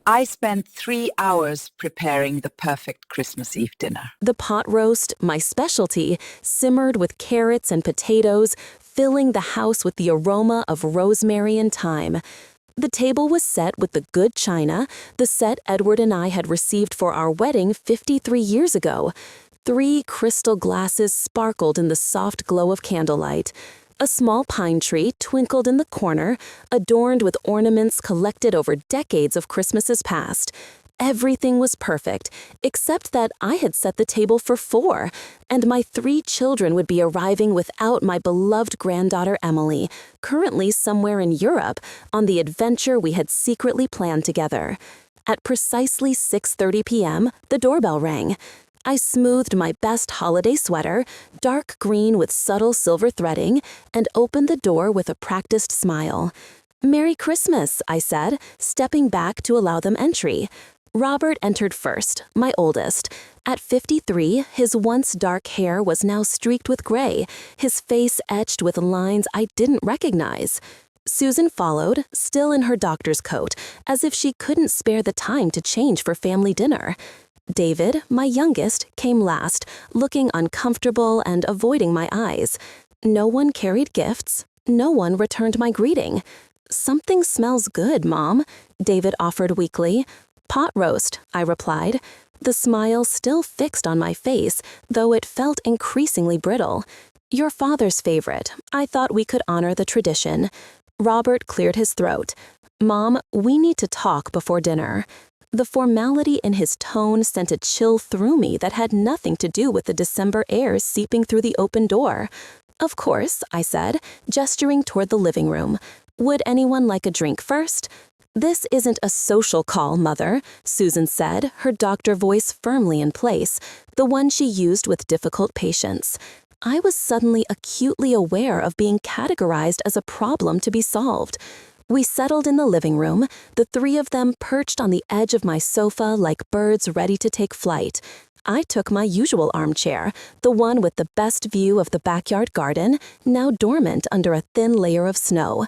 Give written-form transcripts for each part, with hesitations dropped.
I spent 3 hours preparing the perfect Christmas Eve dinner. The pot roast, my specialty, simmered with carrots and potatoes, filling the house with the aroma of rosemary and thyme. The table was set with the good china, the set Edward and I had received for our wedding 53 years ago. 3 crystal glasses sparkled in the soft glow of candlelight. A small pine tree twinkled in the corner, adorned with ornaments collected over decades of Christmases past. Everything was perfect, except that I had set the table for 4, and my 3 children would be arriving without my beloved granddaughter Emily, currently somewhere in Europe, on the adventure we had secretly planned together. At precisely 6:30 p.m., the doorbell rang. I smoothed my best holiday sweater, dark green with subtle silver threading, and opened the door with a practiced smile. "Merry Christmas," I said, stepping back to allow them entry. Robert entered first, my oldest. At 53, his once dark hair was now streaked with gray, his face etched with lines I didn't recognize. Susan followed, still in her doctor's coat, as if she couldn't spare the time to change for family dinner. David, my youngest, came last, looking uncomfortable and avoiding my eyes. No one carried gifts. No one returned my greeting. "Something smells good, Mom," David offered weakly. "Pot roast," I replied, the smile still fixed on my face, though it felt increasingly brittle. "Your father's favorite. I thought we could honor the tradition." Robert cleared his throat. "Mom, we need to talk before dinner." The formality in his tone sent a chill through me that had nothing to do with the December air seeping through the open door. "Of course," I said, gesturing toward the living room. "Would anyone like a drink first?" "This isn't a social call, Mother," Susan said, her doctor voice firmly in place, the one she used with difficult patience. I was suddenly acutely aware of being categorized as a problem to be solved. We settled in the living room, the 3 of them perched on the edge of my sofa like birds ready to take flight. I took my usual armchair, the one with the best view of the backyard garden, now dormant under a thin layer of snow.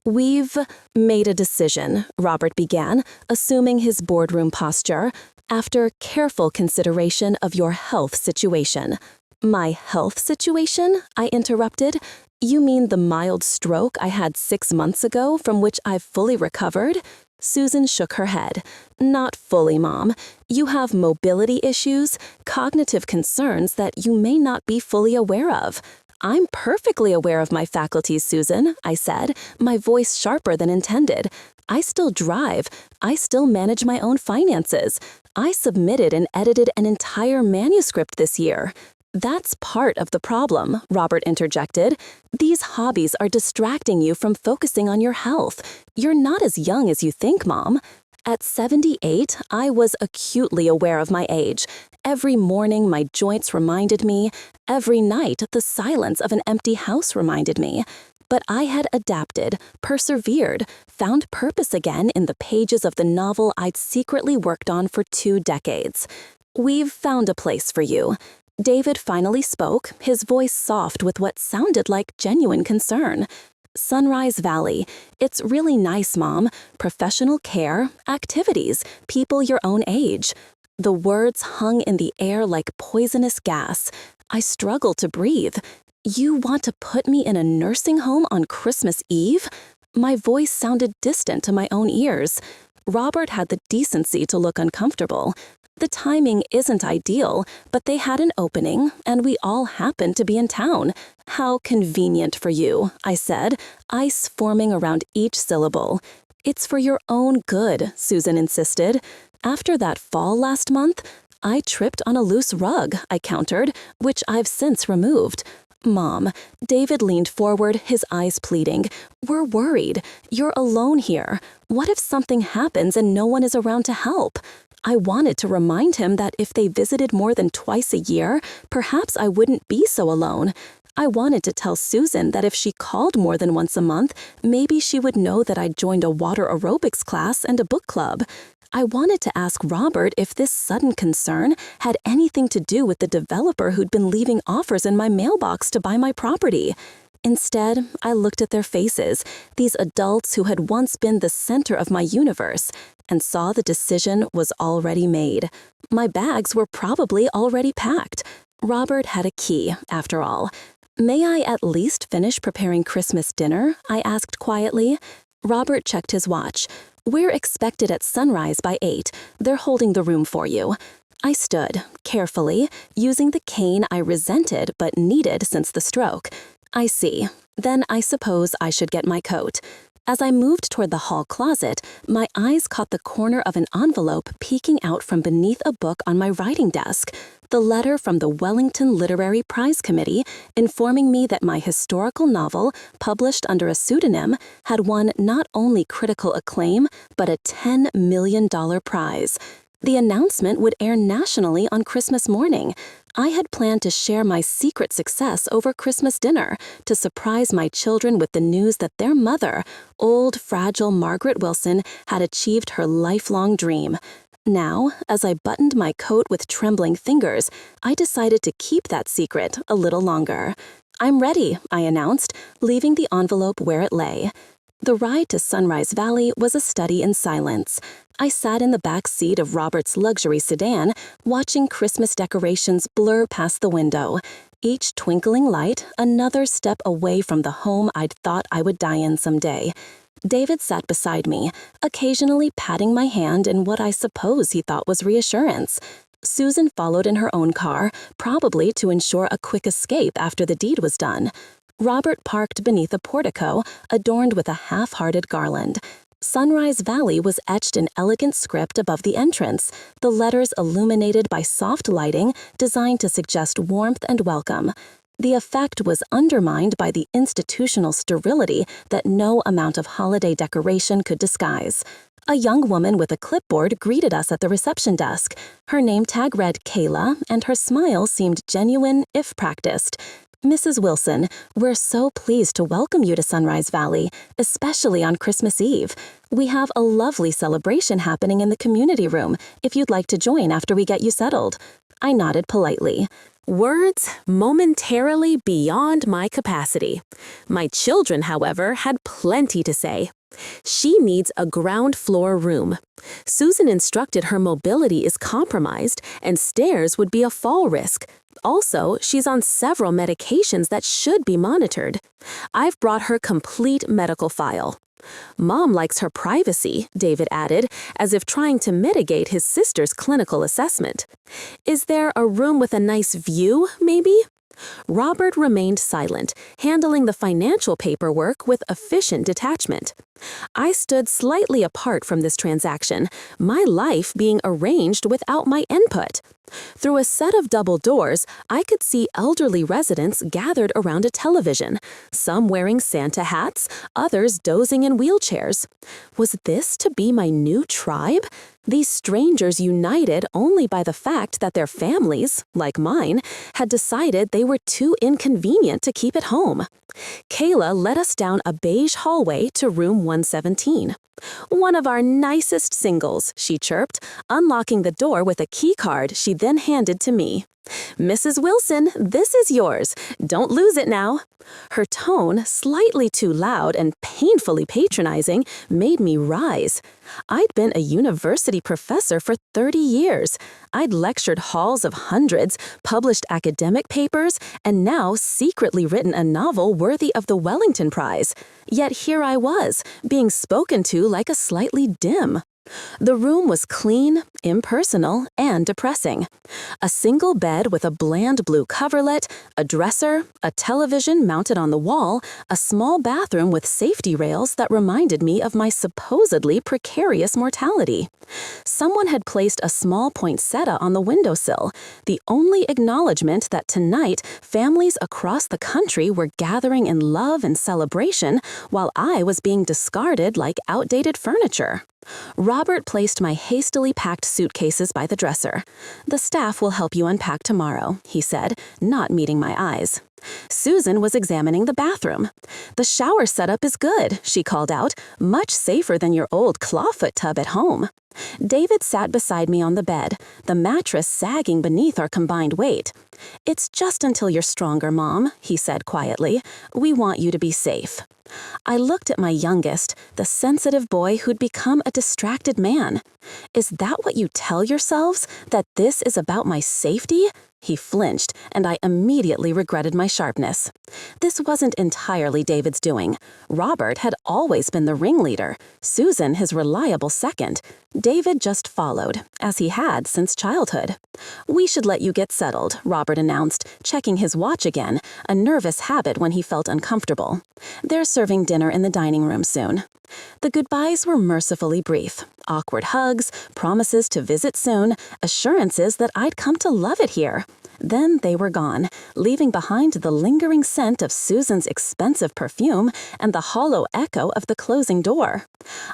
"We've made a decision," Robert began, assuming his boardroom posture, "after careful consideration of your health situation." "My health situation?" I interrupted. "You mean the mild stroke I had 6 months ago from which I've fully recovered?" Susan shook her head. "Not fully, Mom. You have mobility issues, cognitive concerns that you may not be fully aware of." "I'm perfectly aware of my faculties, Susan," I said, my voice sharper than intended. "I still drive. I still manage my own finances. I submitted and edited an entire manuscript this year." "That's part of the problem," Robert interjected. "These hobbies are distracting you from focusing on your health. You're not as young as you think, Mom." At 78, I was acutely aware of my age. Every morning my joints reminded me. Every night the silence of an empty house reminded me. But I had adapted, persevered, found purpose again in the pages of the novel I'd secretly worked on for 2 decades. "We've found a place for you." David finally spoke, his voice soft with what sounded like genuine concern. "Sunrise Valley. It's really nice, Mom. Professional care, activities, people your own age." The words hung in the air like poisonous gas. I struggled to breathe. "You want to put me in a nursing home on Christmas Eve?" My voice sounded distant to my own ears. Robert had the decency to look uncomfortable. The timing isn't ideal, but they had an opening, and we all happened to be in town. "How convenient for you," I said, ice forming around each syllable. "It's for your own good," Susan insisted. "After that fall last month, I tripped on a loose rug," I countered, "which I've since removed." "Mom," David leaned forward, his eyes pleading. "We're worried. You're alone here. What if something happens and no one is around to help?" I wanted to remind him that if they visited more than twice a year, perhaps I wouldn't be so alone. I wanted to tell Susan that if she called more than once a month, maybe she would know that I'd joined a water aerobics class and a book club. I wanted to ask Robert if this sudden concern had anything to do with the developer who'd been leaving offers in my mailbox to buy my property. Instead, I looked at their faces, these adults who had once been the center of my universe. and saw the decision was already made. My bags were probably already packed. Robert had a key, after all. "May I at least finish preparing Christmas dinner?" I asked quietly. Robert checked his watch. "We're expected at sunrise by 8. They're holding the room for you." I stood, carefully, using the cane I resented but needed since the stroke. "I see. Then I suppose I should get my coat." As I moved toward the hall closet, my eyes caught the corner of an envelope peeking out from beneath a book on my writing desk. The letter from the Wellington Literary Prize Committee informing me that my historical novel, published under a pseudonym, had won not only critical acclaim, but a $10 million prize. The announcement would air nationally on Christmas morning. I had planned to share my secret success over Christmas dinner, to surprise my children with the news that their mother, old, fragile Margaret Wilson, had achieved her lifelong dream. Now, as I buttoned my coat with trembling fingers, I decided to keep that secret a little longer. "I'm ready," I announced, leaving the envelope where it lay. The ride to Sunrise Valley was a study in silence. I sat in the back seat of Robert's luxury sedan, watching Christmas decorations blur past the window. Each twinkling light, another step away from the home I'd thought I would die in someday. David sat beside me, occasionally patting my hand in what I suppose he thought was reassurance. Susan followed in her own car, probably to ensure a quick escape after the deed was done. Robert parked beneath a portico, adorned with a half-hearted garland. Sunrise Valley was etched in elegant script above the entrance, the letters illuminated by soft lighting designed to suggest warmth and welcome. The effect was undermined by the institutional sterility that no amount of holiday decoration could disguise. A young woman with a clipboard greeted us at the reception desk. Her name tag read Carla, and her smile seemed genuine if practiced. "Mrs. Wilson, we're so pleased to welcome you to Sunrise Valley, especially on Christmas Eve. We have a lovely celebration happening in the community room, if you'd like to join after we get you settled." I nodded politely. Words momentarily beyond my capacity. My children, however, had plenty to say. "She needs a ground floor room. Susan instructed her mobility is compromised and stairs would be a fall risk. Also, she's on several medications that should be monitored. I've brought her complete medical file." "Mom likes her privacy," David added, as if trying to mitigate his sister's clinical assessment. "Is there a room with a nice view, maybe?" Robert remained silent, handling the financial paperwork with efficient detachment. I stood slightly apart from this transaction, my life being arranged without my input. Through a set of double doors, I could see elderly residents gathered around a television, some wearing Santa hats, others dozing in wheelchairs. Was this to be my new tribe? These strangers united only by the fact that their families, like mine, had decided they were too inconvenient to keep at home. Kayla led us down a beige hallway to room 117. "One of our nicest singles," she chirped, unlocking the door with a key card she then handed to me. "Mrs. Wilson, this is yours. Don't lose it now." Her tone, slightly too loud and painfully patronizing, made me rise. I'd been a university professor for 30 years. I'd lectured halls of hundreds, published academic papers, and now secretly written a novel worthy of the Wellington Prize. Yet here I was, being spoken to like a slightly dim. The room was clean, impersonal, and depressing. A single bed with a bland blue coverlet, a dresser, a television mounted on the wall, a small bathroom with safety rails that reminded me of my supposedly precarious mortality. Someone had placed a small poinsettia on the windowsill, the only acknowledgement that tonight families across the country were gathering in love and celebration while I was being discarded like outdated furniture. Robert placed my hastily packed suitcases by the dresser. "The staff will help you unpack tomorrow," he said, not meeting my eyes. Susan was examining the bathroom. "The shower setup is good," she called out, "much safer than your old clawfoot tub at home." David sat beside me on the bed, the mattress sagging beneath our combined weight. "It's just until you're stronger, Mom," he said quietly. "We want you to be safe." I looked at my youngest, the sensitive boy who'd become a distracted man. "Is that what you tell yourselves? That this is about my safety?" He flinched, and I immediately regretted my sharpness. This wasn't entirely David's doing. Robert had always been the ringleader, Susan his reliable second. David just followed, as he had since childhood. "We should let you get settled," Robert announced, checking his watch again, a nervous habit when he felt uncomfortable. "They're serving dinner in the dining room soon." The goodbyes were mercifully brief. Awkward hugs, promises to visit soon, assurances that I'd come to love it here. Then they were gone, leaving behind the lingering scent of Susan's expensive perfume and the hollow echo of the closing door.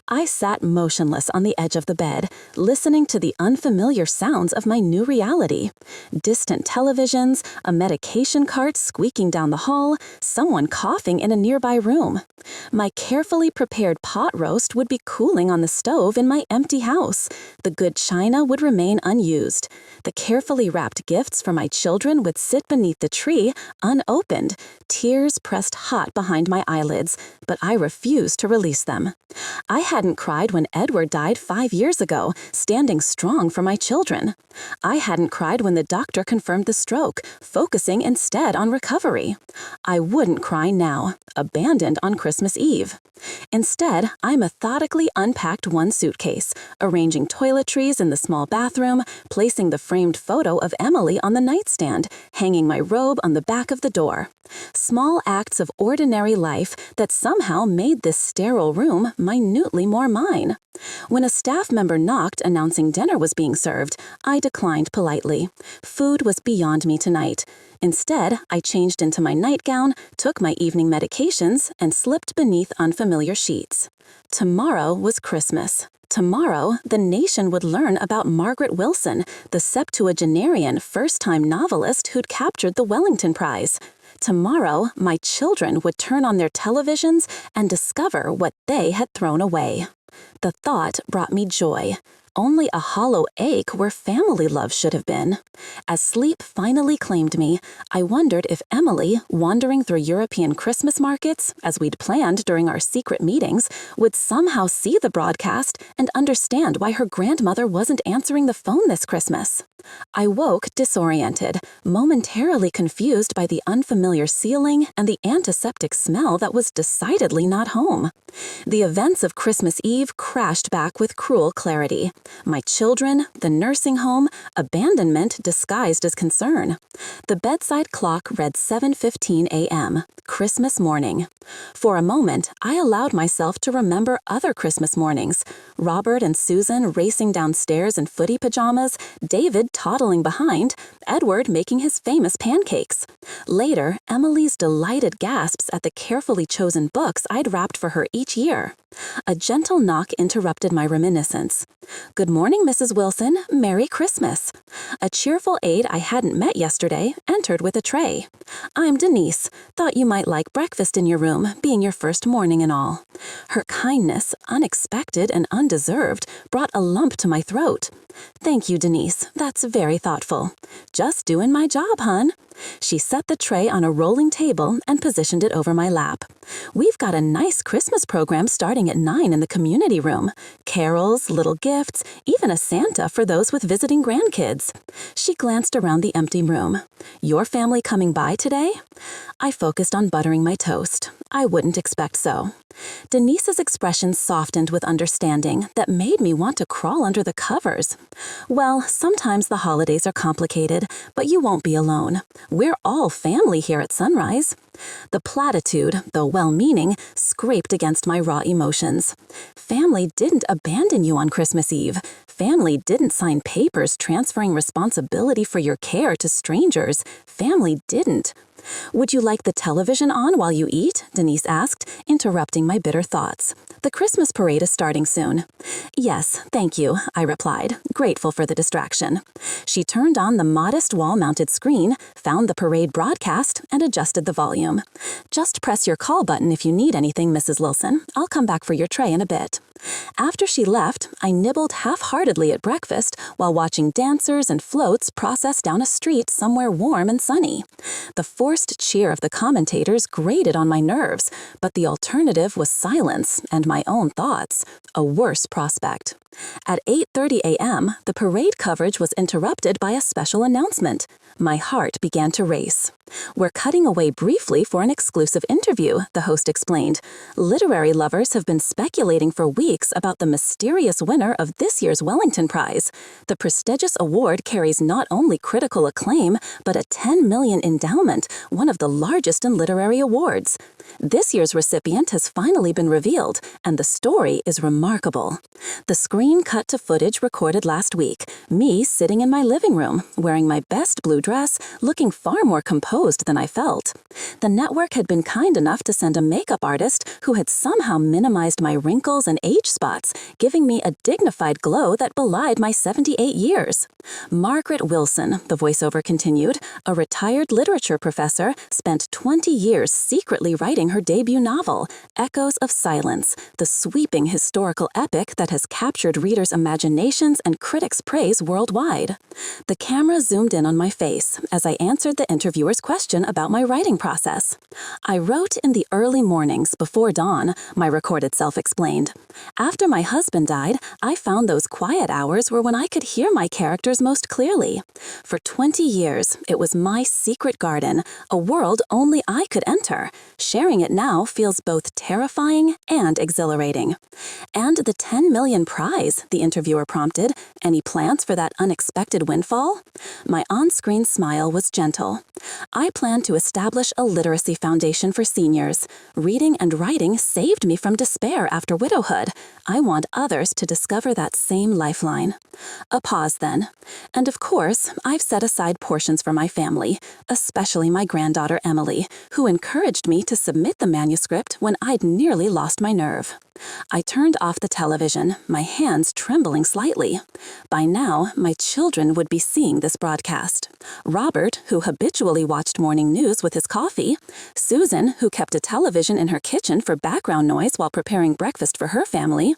I sat motionless on the edge of the bed, listening to the unfamiliar sounds of my new reality. Distant televisions, a medication cart squeaking down the hall, someone coughing in a nearby room. My carefully prepared pot roast would be cooling on the stove in my empty house. The good china would remain unused. The carefully wrapped gifts for my children would sit beneath the tree, unopened, tears pressed hot behind my eyelids, but I refused to release them. I hadn't cried when Edward died 5 years ago, standing strong for my children. I hadn't cried when the doctor confirmed the stroke, focusing instead on recovery. I wouldn't cry now, abandoned on Christmas Eve. Instead, I methodically unpacked one suitcase, arranging toiletries in the small bathroom, placing the framed photo of Emily on the nightstand, hanging my robe on the back of the door. Small acts of ordinary life that somehow made this sterile room minutely more mine. When a staff member knocked announcing dinner was being served, I declined politely. Food was beyond me tonight. Instead, I changed into my nightgown, took my evening medications, and slipped beneath unfamiliar sheets. Tomorrow was Christmas. Tomorrow, the nation would learn about Margaret Wilson, the septuagenarian first-time novelist who'd captured the Wellington Prize. Tomorrow, my children would turn on their televisions and discover what they had thrown away. The thought brought me joy. Only a hollow ache where family love should have been. As sleep finally claimed me, I wondered if Emily, wandering through European Christmas markets, as we'd planned during our secret meetings, would somehow see the broadcast and understand why her grandmother wasn't answering the phone this Christmas. I woke disoriented, momentarily confused by the unfamiliar ceiling and the antiseptic smell that was decidedly not home. The events of Christmas Eve crashed back with cruel clarity. My children, the nursing home, abandonment disguised as concern. The bedside clock read 7:15 a.m., Christmas morning. For a moment, I allowed myself to remember other Christmas mornings. Robert and Susan racing downstairs in footy pajamas, David toddling behind, Edward making his famous pancakes. Later, Emily's delighted gasps at the carefully chosen books I'd wrapped for her each year. A gentle knock interrupted my reminiscence. "Good morning, Mrs. Wilson. Merry Christmas." A cheerful aide I hadn't met yesterday entered with a tray. "I'm Denise. Thought you might like breakfast in your room, being your first morning and all." Her kindness, unexpected and undeserved, brought a lump to my throat. "Thank you, Denise. That's very thoughtful." "Just doing my job, hun." She set the tray on a rolling table and positioned it over my lap. "We've got a nice Christmas program starting at 9 in the community room. Carols, little gifts, even a Santa for those with visiting grandkids." She glanced around the empty room. "Your family coming by today?" I focused on buttering my toast. I wouldn't expect so. Denise's expression softened with understanding that made me want to crawl under the covers. "Well, sometimes the holidays are complicated, but you won't be alone. We're all family here at Sunrise." The platitude, though well-meaning, scraped against my raw emotions. Family didn't abandon you on Christmas Eve. Family didn't sign papers transferring responsibility for your care to strangers. Family didn't. "Would you like the television on while you eat?" Denise asked, interrupting my bitter thoughts. "The Christmas parade is starting soon." "Yes, thank you," I replied, grateful for the distraction. She turned on the modest wall-mounted screen, found the parade broadcast, and adjusted the volume. "Just press your call button if you need anything, Mrs. Wilson. I'll come back for your tray in a bit." After she left, I nibbled half-heartedly at breakfast while watching dancers and floats process down a street somewhere warm and sunny. The forced cheer of the commentators grated on my nerves, but the alternative was silence and my own thoughts, a worse prospect. At 8:30 a.m., the parade coverage was interrupted by a special announcement. My heart began to race. "We're cutting away briefly for an exclusive interview," the host explained. "Literary lovers have been speculating for weeks about the mysterious winner of this year's Wellington Prize. The prestigious award carries not only critical acclaim, but a $10 million endowment, one of the largest in literary awards. This year's recipient has finally been revealed, and the story is remarkable." The screen cut to footage recorded last week, me sitting in my living room, wearing my best blue dress, looking far more composed than I felt. The network had been kind enough to send a makeup artist who had somehow minimized my wrinkles and age spots, giving me a dignified glow that belied my 78 years. Margaret Wilson, the voiceover continued, a retired literature professor, spent 20 years secretly writing her debut novel, Echoes of Silence, the sweeping historical epic that has captured readers' imaginations and critics' praise worldwide. The camera zoomed in on my face as I answered the interviewer's question about my writing process. "I wrote in the early mornings before dawn," my recorded self explained. "After my husband died, I found those quiet hours were when I could hear my characters most clearly. For 20 years, it was my secret garden, a world only I could enter. Sharing it now feels both terrifying and exhilarating." "And the $10 million prize," the interviewer prompted. "Any plans for that unexpected windfall?" My on-screen smile was gentle. "I plan to establish a literacy foundation for seniors. Reading and writing saved me from despair after widowhood. I want others to discover that same lifeline." A pause then. "And of course, I've set aside portions for my family, especially my granddaughter Emily, who encouraged me to submit the manuscript when I'd nearly lost my nerve." I turned off the television, my hands trembling slightly. By now, my children would be seeing this broadcast. Robert, who habitually watched morning news with his coffee. Susan, who kept a television in her kitchen for background noise while preparing breakfast for her family.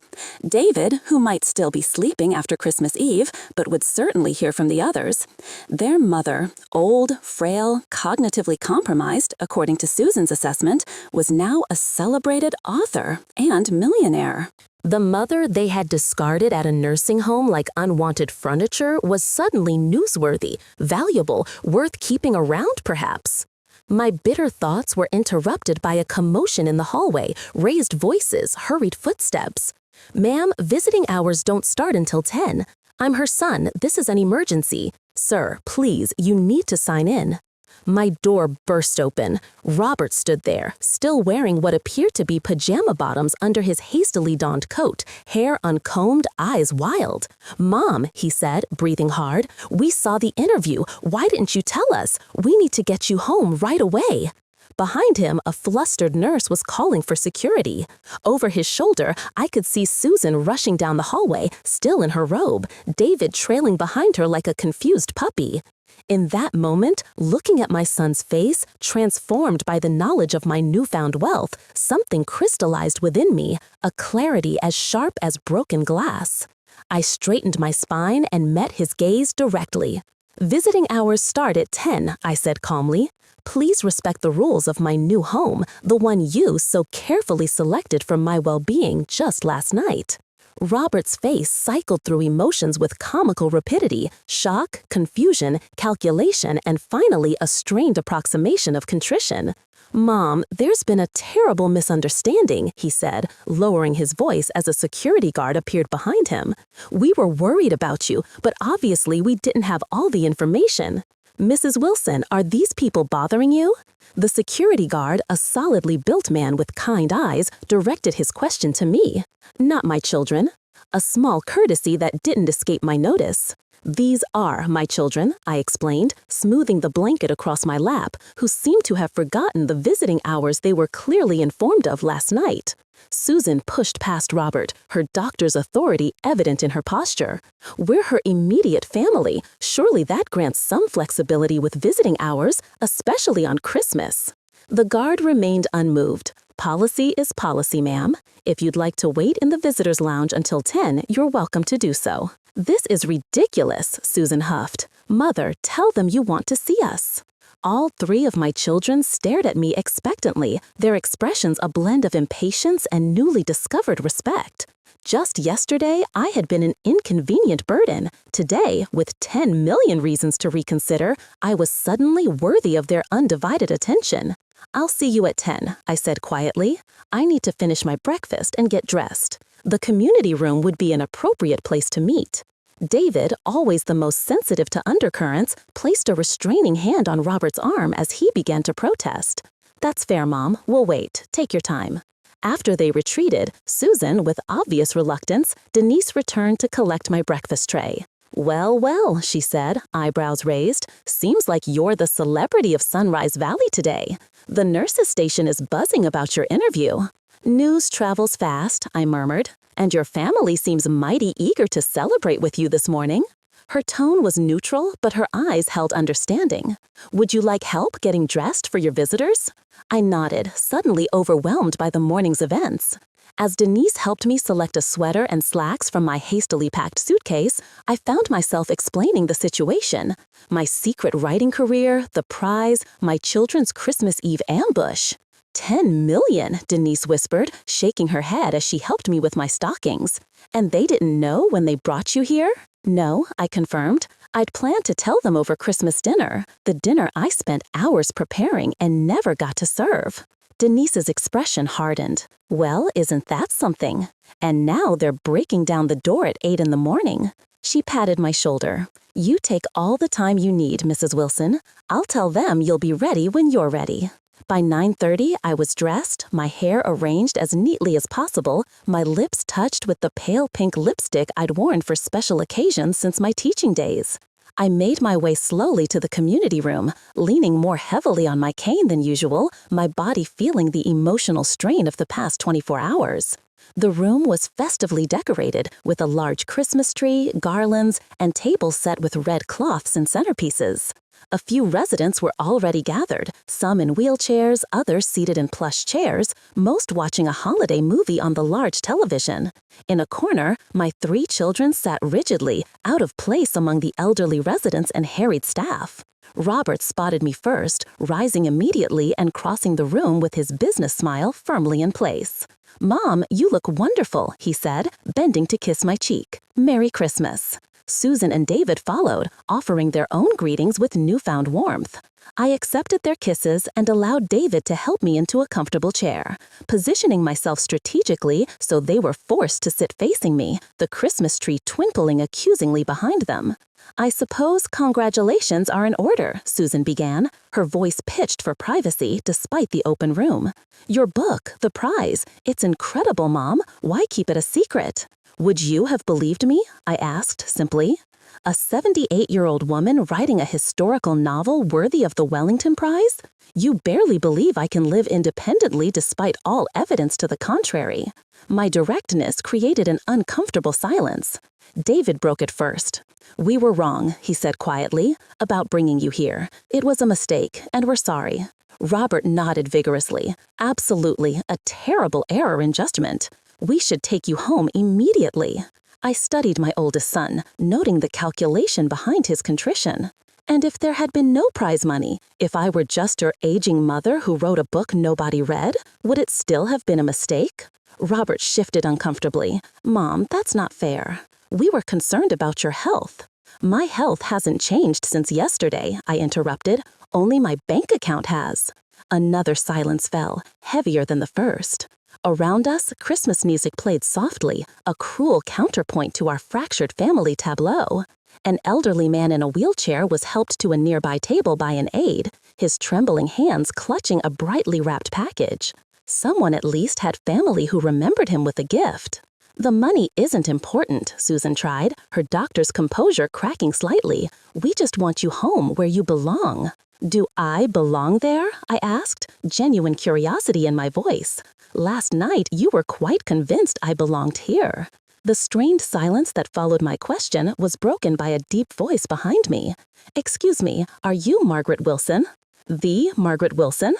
David, who might still be sleeping after Christmas Eve, but would certainly hear from the others. Their mother, old, frail, cognitively compromised, according to Susan's assessment, was now a celebrated author and millionaire. The mother they had discarded at a nursing home like unwanted furniture was suddenly newsworthy, valuable, worth keeping around perhaps. My bitter thoughts were interrupted by a commotion in the hallway, raised voices, hurried footsteps. "Ma'am, visiting hours don't start until 10. I'm her son. This is an emergency. Sir, please, you need to sign in." My door burst open. Robert stood there, still wearing what appeared to be pajama bottoms under his hastily donned coat, hair uncombed, eyes wild. "Mom," he said, breathing hard, "we saw the interview. Why didn't you tell us? We need to get you home right away." Behind him, a flustered nurse was calling for security. Over his shoulder, I could see Susan rushing down the hallway, still in her robe, David trailing behind her like a confused puppy. In that moment, looking at my son's face, transformed by the knowledge of my newfound wealth, something crystallized within me, a clarity as sharp as broken glass. I straightened my spine and met his gaze directly. "Visiting hours start at 10, I said calmly. "Please respect the rules of my new home, the one you so carefully selected for my well-being just last night." Robert's face cycled through emotions with comical rapidity, shock, confusion, calculation, and finally a strained approximation of contrition. "Mom, there's been a terrible misunderstanding," he said, lowering his voice as a security guard appeared behind him. "We were worried about you, but obviously we didn't have all the information. Mrs. Wilson, are these people bothering you?" The security guard, a solidly built man with kind eyes, directed his question to me. "Not my children." a small courtesy that didn't escape my notice. "These are my children," I explained, smoothing the blanket across my lap, who seemed to have forgotten the visiting hours they were clearly informed of last night. Susan pushed past Robert, her doctor's authority evident in her posture. "We're her immediate family. Surely that grants some flexibility with visiting hours, especially on Christmas." The guard remained unmoved. "Policy is policy, ma'am. If you'd like to wait in the visitor's lounge until 10, you're welcome to do so." "This is ridiculous," Susan huffed. "Mother, tell them you want to see us." All three of my children stared at me expectantly, their expressions a blend of impatience and newly discovered respect. Just yesterday, I had been an inconvenient burden. Today, with 10 million reasons to reconsider, I was suddenly worthy of their undivided attention. "I'll see you at 10, I said quietly. "I need to finish my breakfast and get dressed. The community room would be an appropriate place to meet." David, always the most sensitive to undercurrents, placed a restraining hand on Robert's arm as he began to protest. "That's fair, Mom. We'll wait. Take your time." After they retreated, Susan, with obvious reluctance, Denise returned to collect my breakfast tray. "Well, well," she said, eyebrows raised. "Seems like you're the celebrity of Sunrise Valley today. The nurses' station is buzzing about your interview." "News travels fast," I murmured. "And your family seems mighty eager to celebrate with you this morning." Her tone was neutral, but her eyes held understanding. "Would you like help getting dressed for your visitors?" I nodded, suddenly overwhelmed by the morning's events. As Denise helped me select a sweater and slacks from my hastily packed suitcase, I found myself explaining the situation. My secret writing career, the prize, my children's Christmas Eve ambush. 10 million, Denise whispered, shaking her head as she helped me with my stockings. "And they didn't know when they brought you here?" "No," I confirmed. "I'd planned to tell them over Christmas dinner, the dinner I spent hours preparing and never got to serve." Denise's expression hardened. "Well, isn't that something? And now they're breaking down the door at 8 in the morning." She patted my shoulder. "You take all the time you need, Mrs. Wilson. I'll tell them you'll be ready when you're ready." By 9:30, I was dressed, my hair arranged as neatly as possible, my lips touched with the pale pink lipstick I'd worn for special occasions since my teaching days. I made my way slowly to the community room, leaning more heavily on my cane than usual, my body feeling the emotional strain of the past 24 hours. The room was festively decorated with a large Christmas tree, garlands, and tables set with red cloths and centerpieces. A few residents were already gathered, some in wheelchairs, others seated in plush chairs, most watching a holiday movie on the large television. In a corner, my 3 children sat rigidly, out of place among the elderly residents and harried staff. Robert spotted me first, rising immediately and crossing the room with his business smile firmly in place. "Mom, you look wonderful," he said, bending to kiss my cheek. "Merry Christmas." Susan and David followed, offering their own greetings with newfound warmth. I accepted their kisses and allowed David to help me into a comfortable chair, positioning myself strategically so they were forced to sit facing me, the Christmas tree twinkling accusingly behind them. "I suppose congratulations are in order," Susan began, her voice pitched for privacy despite the open room. "Your book, the prize, it's incredible, Mom. Why keep it a secret?" "Would you have believed me?" I asked simply. "A 78-year-old woman writing a historical novel worthy of the Wellington Prize? You barely believe I can live independently despite all evidence to the contrary." My directness created an uncomfortable silence. David broke it first. "We were wrong," he said quietly, "about bringing you here. It was a mistake, and we're sorry." Robert nodded vigorously. "Absolutely, a terrible error in judgment. We should take you home immediately." I studied my oldest son, noting the calculation behind his contrition. And if there had been no prize money, if I were just her aging mother who wrote a book nobody read, would it still have been a mistake? Robert shifted uncomfortably. "Mom, that's not fair. We were concerned about your health." "My health hasn't changed since yesterday," I interrupted. "Only my bank account has." Another silence fell, heavier than the first. Around us, Christmas music played softly, a cruel counterpoint to our fractured family tableau. An elderly man in a wheelchair was helped to a nearby table by an aide, his trembling hands clutching a brightly wrapped package. Someone at least had family who remembered him with a gift. The money isn't important, Susan tried, her doctor's composure cracking slightly. We just want you home where you belong. Do I belong there? I asked, genuine curiosity in my voice. Last night, you were quite convinced I belonged here. The strained silence that followed my question was broken by a deep voice behind me. Excuse me, are you Margaret Wilson? The Margaret Wilson?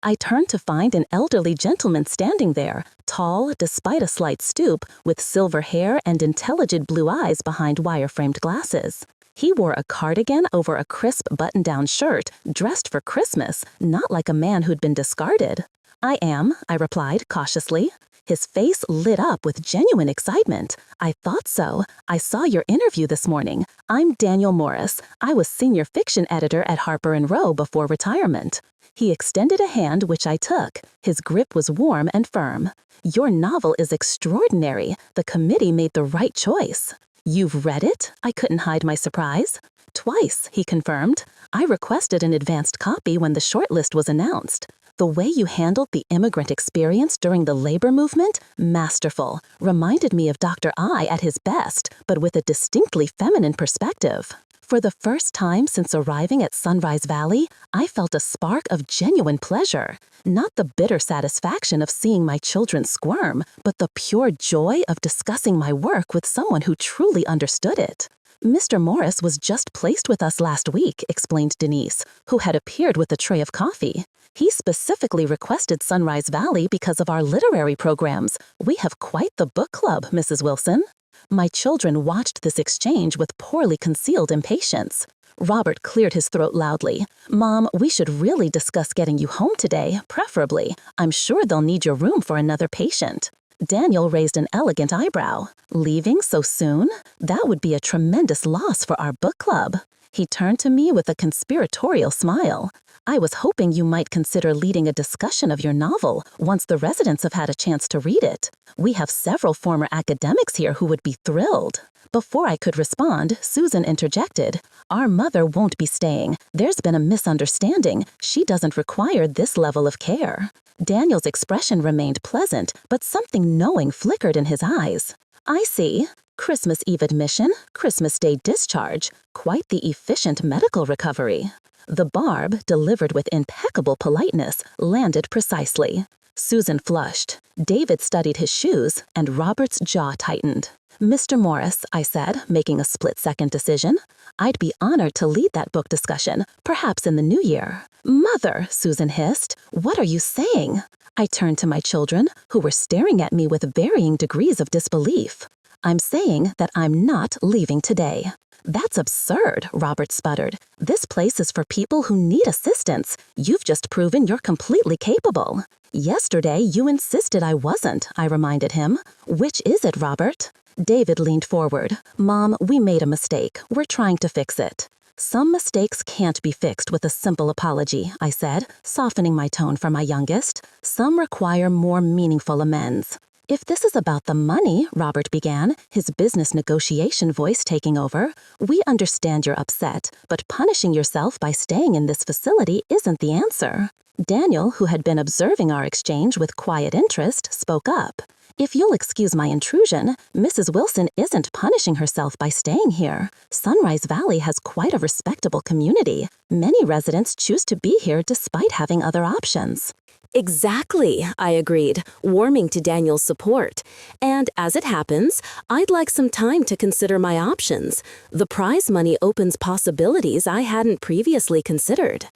I turned to find an elderly gentleman standing there, tall despite a slight stoop, with silver hair and intelligent blue eyes behind wire-framed glasses. He wore a cardigan over a crisp button-down shirt, dressed for Christmas, not like a man who'd been discarded. I am, I replied cautiously. His face lit up with genuine excitement. I thought so. I saw your interview this morning. I'm Daniel Morris. I was senior fiction editor at Harper & Row before retirement. He extended a hand, which I took. His grip was warm and firm. Your novel is extraordinary. The committee made the right choice. You've read it? I couldn't hide my surprise. Twice, he confirmed. I requested an advanced copy when the shortlist was announced. The way you handled the immigrant experience during the labor movement, masterful, reminded me of Dr. I at his best, but with a distinctly feminine perspective. For the first time since arriving at Sunrise Valley, I felt a spark of genuine pleasure. Not the bitter satisfaction of seeing my children squirm, but the pure joy of discussing my work with someone who truly understood it. Mr. Morris was just placed with us last week, explained Denise, who had appeared with a tray of coffee. He specifically requested Sunrise Valley because of our literary programs. We have quite the book club, Mrs. Wilson. My children watched this exchange with poorly concealed impatience. Robert cleared his throat loudly. Mom, we should really discuss getting you home today, preferably. I'm sure they'll need your room for another patient. Daniel raised an elegant eyebrow. Leaving so soon? That would be a tremendous loss for our book club. He turned to me with a conspiratorial smile. I was hoping you might consider leading a discussion of your novel once the residents have had a chance to read it. We have several former academics here who would be thrilled. Before I could respond, Susan interjected. Our mother won't be staying. There's been a misunderstanding. She doesn't require this level of care. Daniel's expression remained pleasant, but something knowing flickered in his eyes. I see. Christmas Eve admission, Christmas Day discharge. Quite the efficient medical recovery. The barb, delivered with impeccable politeness, landed precisely. Susan flushed. David studied his shoes, and Robert's jaw tightened. Mr. Morris, I said, making a split-second decision. I'd be honored to lead that book discussion, perhaps in the new year. Mother, Susan hissed, what are you saying? I turned to my children, who were staring at me with varying degrees of disbelief. I'm saying that I'm not leaving today. That's absurd, Robert sputtered. This place is for people who need assistance. You've just proven you're completely capable. Yesterday, you insisted I wasn't, I reminded him. Which is it, Robert? David leaned forward. Mom, we made a mistake. We're trying to fix it. Some mistakes can't be fixed with a simple apology, I said, softening my tone for my youngest. Some require more meaningful amends. If this is about the money, Robert began, his business negotiation voice taking over, we understand you're upset, but punishing yourself by staying in this facility isn't the answer. Daniel, who had been observing our exchange with quiet interest, spoke up. If you'll excuse my intrusion, Mrs. Wilson isn't punishing herself by staying here. Sunrise Valley has quite a respectable community. Many residents choose to be here despite having other options. Exactly, I agreed, warming to Daniel's support. And as it happens, I'd like some time to consider my options. The prize money opens possibilities I hadn't previously considered.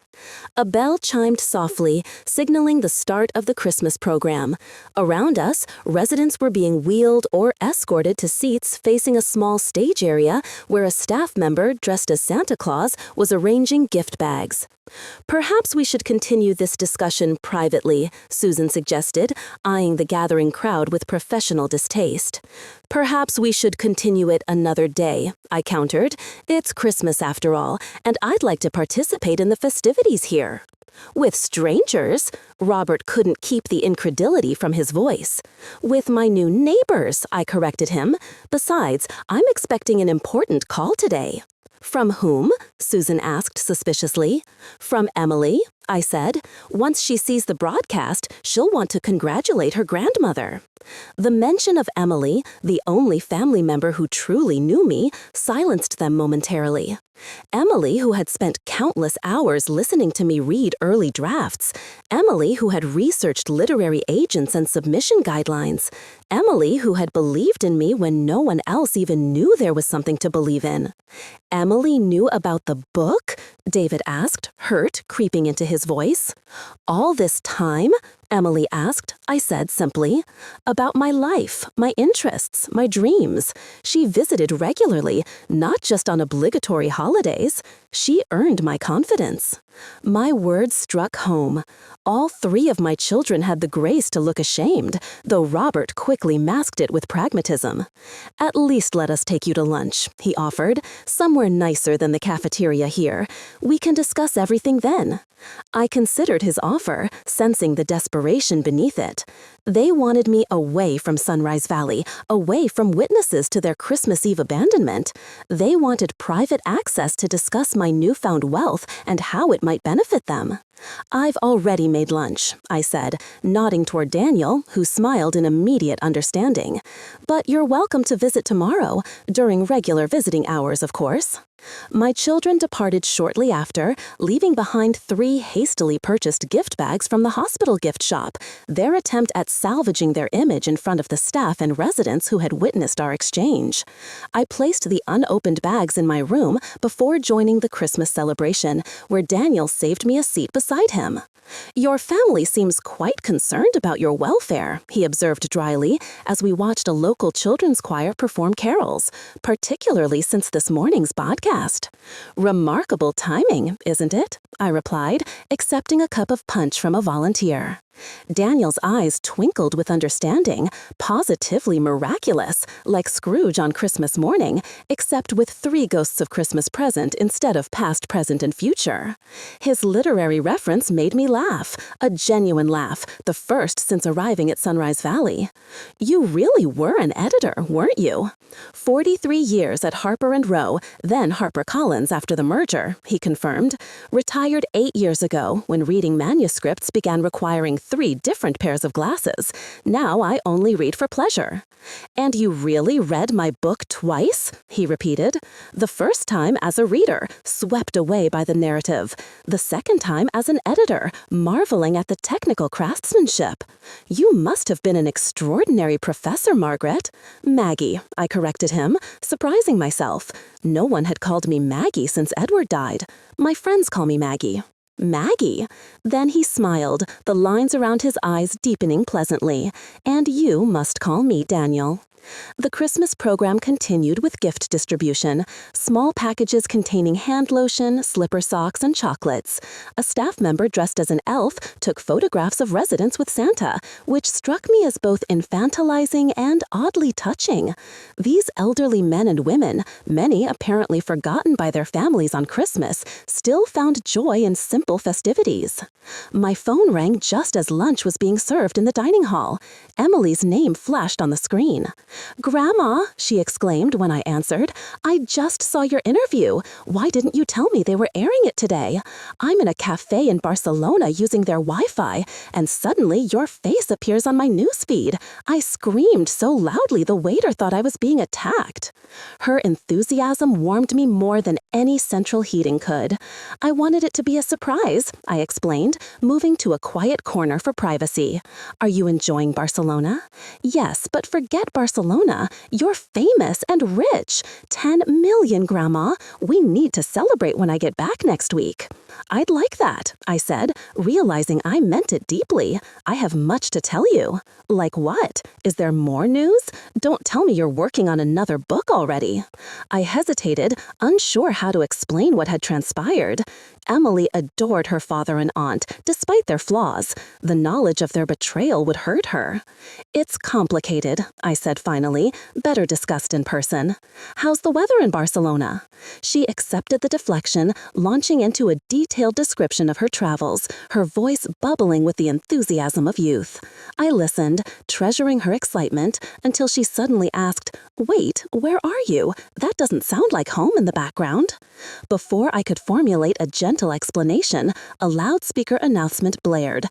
A bell chimed softly, signaling the start of the Christmas program. Around us, residents were being wheeled or escorted to seats facing a small stage area where a staff member dressed as Santa Claus was arranging gift bags. Perhaps we should continue this discussion privately, Susan suggested, eyeing the gathering crowd with professional distaste. Perhaps we should continue it another day, I countered. It's Christmas after all, and I'd like to participate in the festivities here. With strangers? Robert couldn't keep the incredulity from his voice. With my new neighbors, I corrected him. Besides, I'm expecting an important call today. From whom? Susan asked suspiciously. From Emily, I said. Once she sees the broadcast, she'll want to congratulate her grandmother. The mention of Emily, the only family member who truly knew me, silenced them momentarily. Emily, who had spent countless hours listening to me read early drafts. Emily, who had researched literary agents and submission guidelines. Emily, who had believed in me when no one else even knew there was something to believe in. Emily knew about the book? David asked, hurt creeping into his voice. All this time? Emily asked. I said simply. About my life, my interests, my dreams. She visited regularly, not just on obligatory holidays. She earned my confidence. My words struck home. All 3 of my children had the grace to look ashamed, though Robert quickly masked it with pragmatism. At least let us take you to lunch, he offered, somewhere nicer than the cafeteria here. We can discuss everything then. I considered his offer, sensing the desperation beneath it. They wanted me away from Sunrise Valley, away from witnesses to their Christmas Eve abandonment. They wanted private access to discuss my newfound wealth and how it might benefit them. I've already made lunch, I said, nodding toward Daniel, who smiled in immediate understanding. But you're welcome to visit tomorrow, during regular visiting hours, of course. My children departed shortly after, leaving behind 3 hastily purchased gift bags from the hospital gift shop, their attempt at salvaging their image in front of the staff and residents who had witnessed our exchange. I placed the unopened bags in my room before joining the Christmas celebration, where Daniel saved me a seat beside him. Your family seems quite concerned about your welfare, he observed dryly, as we watched a local children's choir perform carols, particularly since this morning's podcast. Remarkable timing, isn't it? I replied, accepting a cup of punch from a volunteer. Daniel's eyes twinkled with understanding, positively miraculous, like Scrooge on Christmas morning, except with 3 ghosts of Christmas present instead of past, present, and future. His literary reference made me laugh, a genuine laugh, the first since arriving at Sunrise Valley. You really were an editor, weren't you? 43 years at Harper & Row, then HarperCollins after the merger, he confirmed. Retired 8 years ago when reading manuscripts began requiring 3 different pairs of glasses. Now I only read for pleasure. And you really read my book twice? He repeated. The first time as a reader, swept away by the narrative. The second time as an editor, marveling at the technical craftsmanship. You must have been an extraordinary professor, Margaret. Maggie, I corrected him, surprising myself. No one had called me Maggie since Edward died. My friends call me Maggie. Maggie? Then he smiled, the lines around his eyes deepening pleasantly. And you must call me Daniel. The Christmas program continued with gift distribution, small packages containing hand lotion, slipper socks, and chocolates. A staff member dressed as an elf took photographs of residents with Santa, which struck me as both infantilizing and oddly touching. These elderly men and women, many apparently forgotten by their families on Christmas, still found joy in simple festivities. My phone rang just as lunch was being served in the dining hall. Emily's name flashed on the screen. "Grandma," she exclaimed when I answered, "I just saw your interview. Why didn't you tell me they were airing it today? I'm in a cafe in Barcelona using their Wi-Fi, and suddenly your face appears on my newsfeed. I screamed so loudly the waiter thought I was being attacked." Her enthusiasm warmed me more than any central heating could. I wanted it to be a surprise, I explained, moving to a quiet corner for privacy. "Are you enjoying Barcelona?" "Yes, but forget Barcelona. You're famous and rich. 10 million, Grandma. We need to celebrate when I get back next week." "I'd like that," I said, realizing I meant it deeply. "I have much to tell you." "Like what? Is there more news? Don't tell me you're working on another book already." I hesitated, unsure how to explain what had transpired. Emily adored her father and aunt, despite their flaws. The knowledge of their betrayal would hurt her. "It's complicated," I said finally, better discussed in person. "How's the weather in Barcelona?" She accepted the deflection, launching into a deep detailed description of her travels, her voice bubbling with the enthusiasm of youth. I listened, treasuring her excitement, until she suddenly asked, "Wait, where are you? That doesn't sound like home in the background." Before I could formulate a gentle explanation, a loudspeaker announcement blared.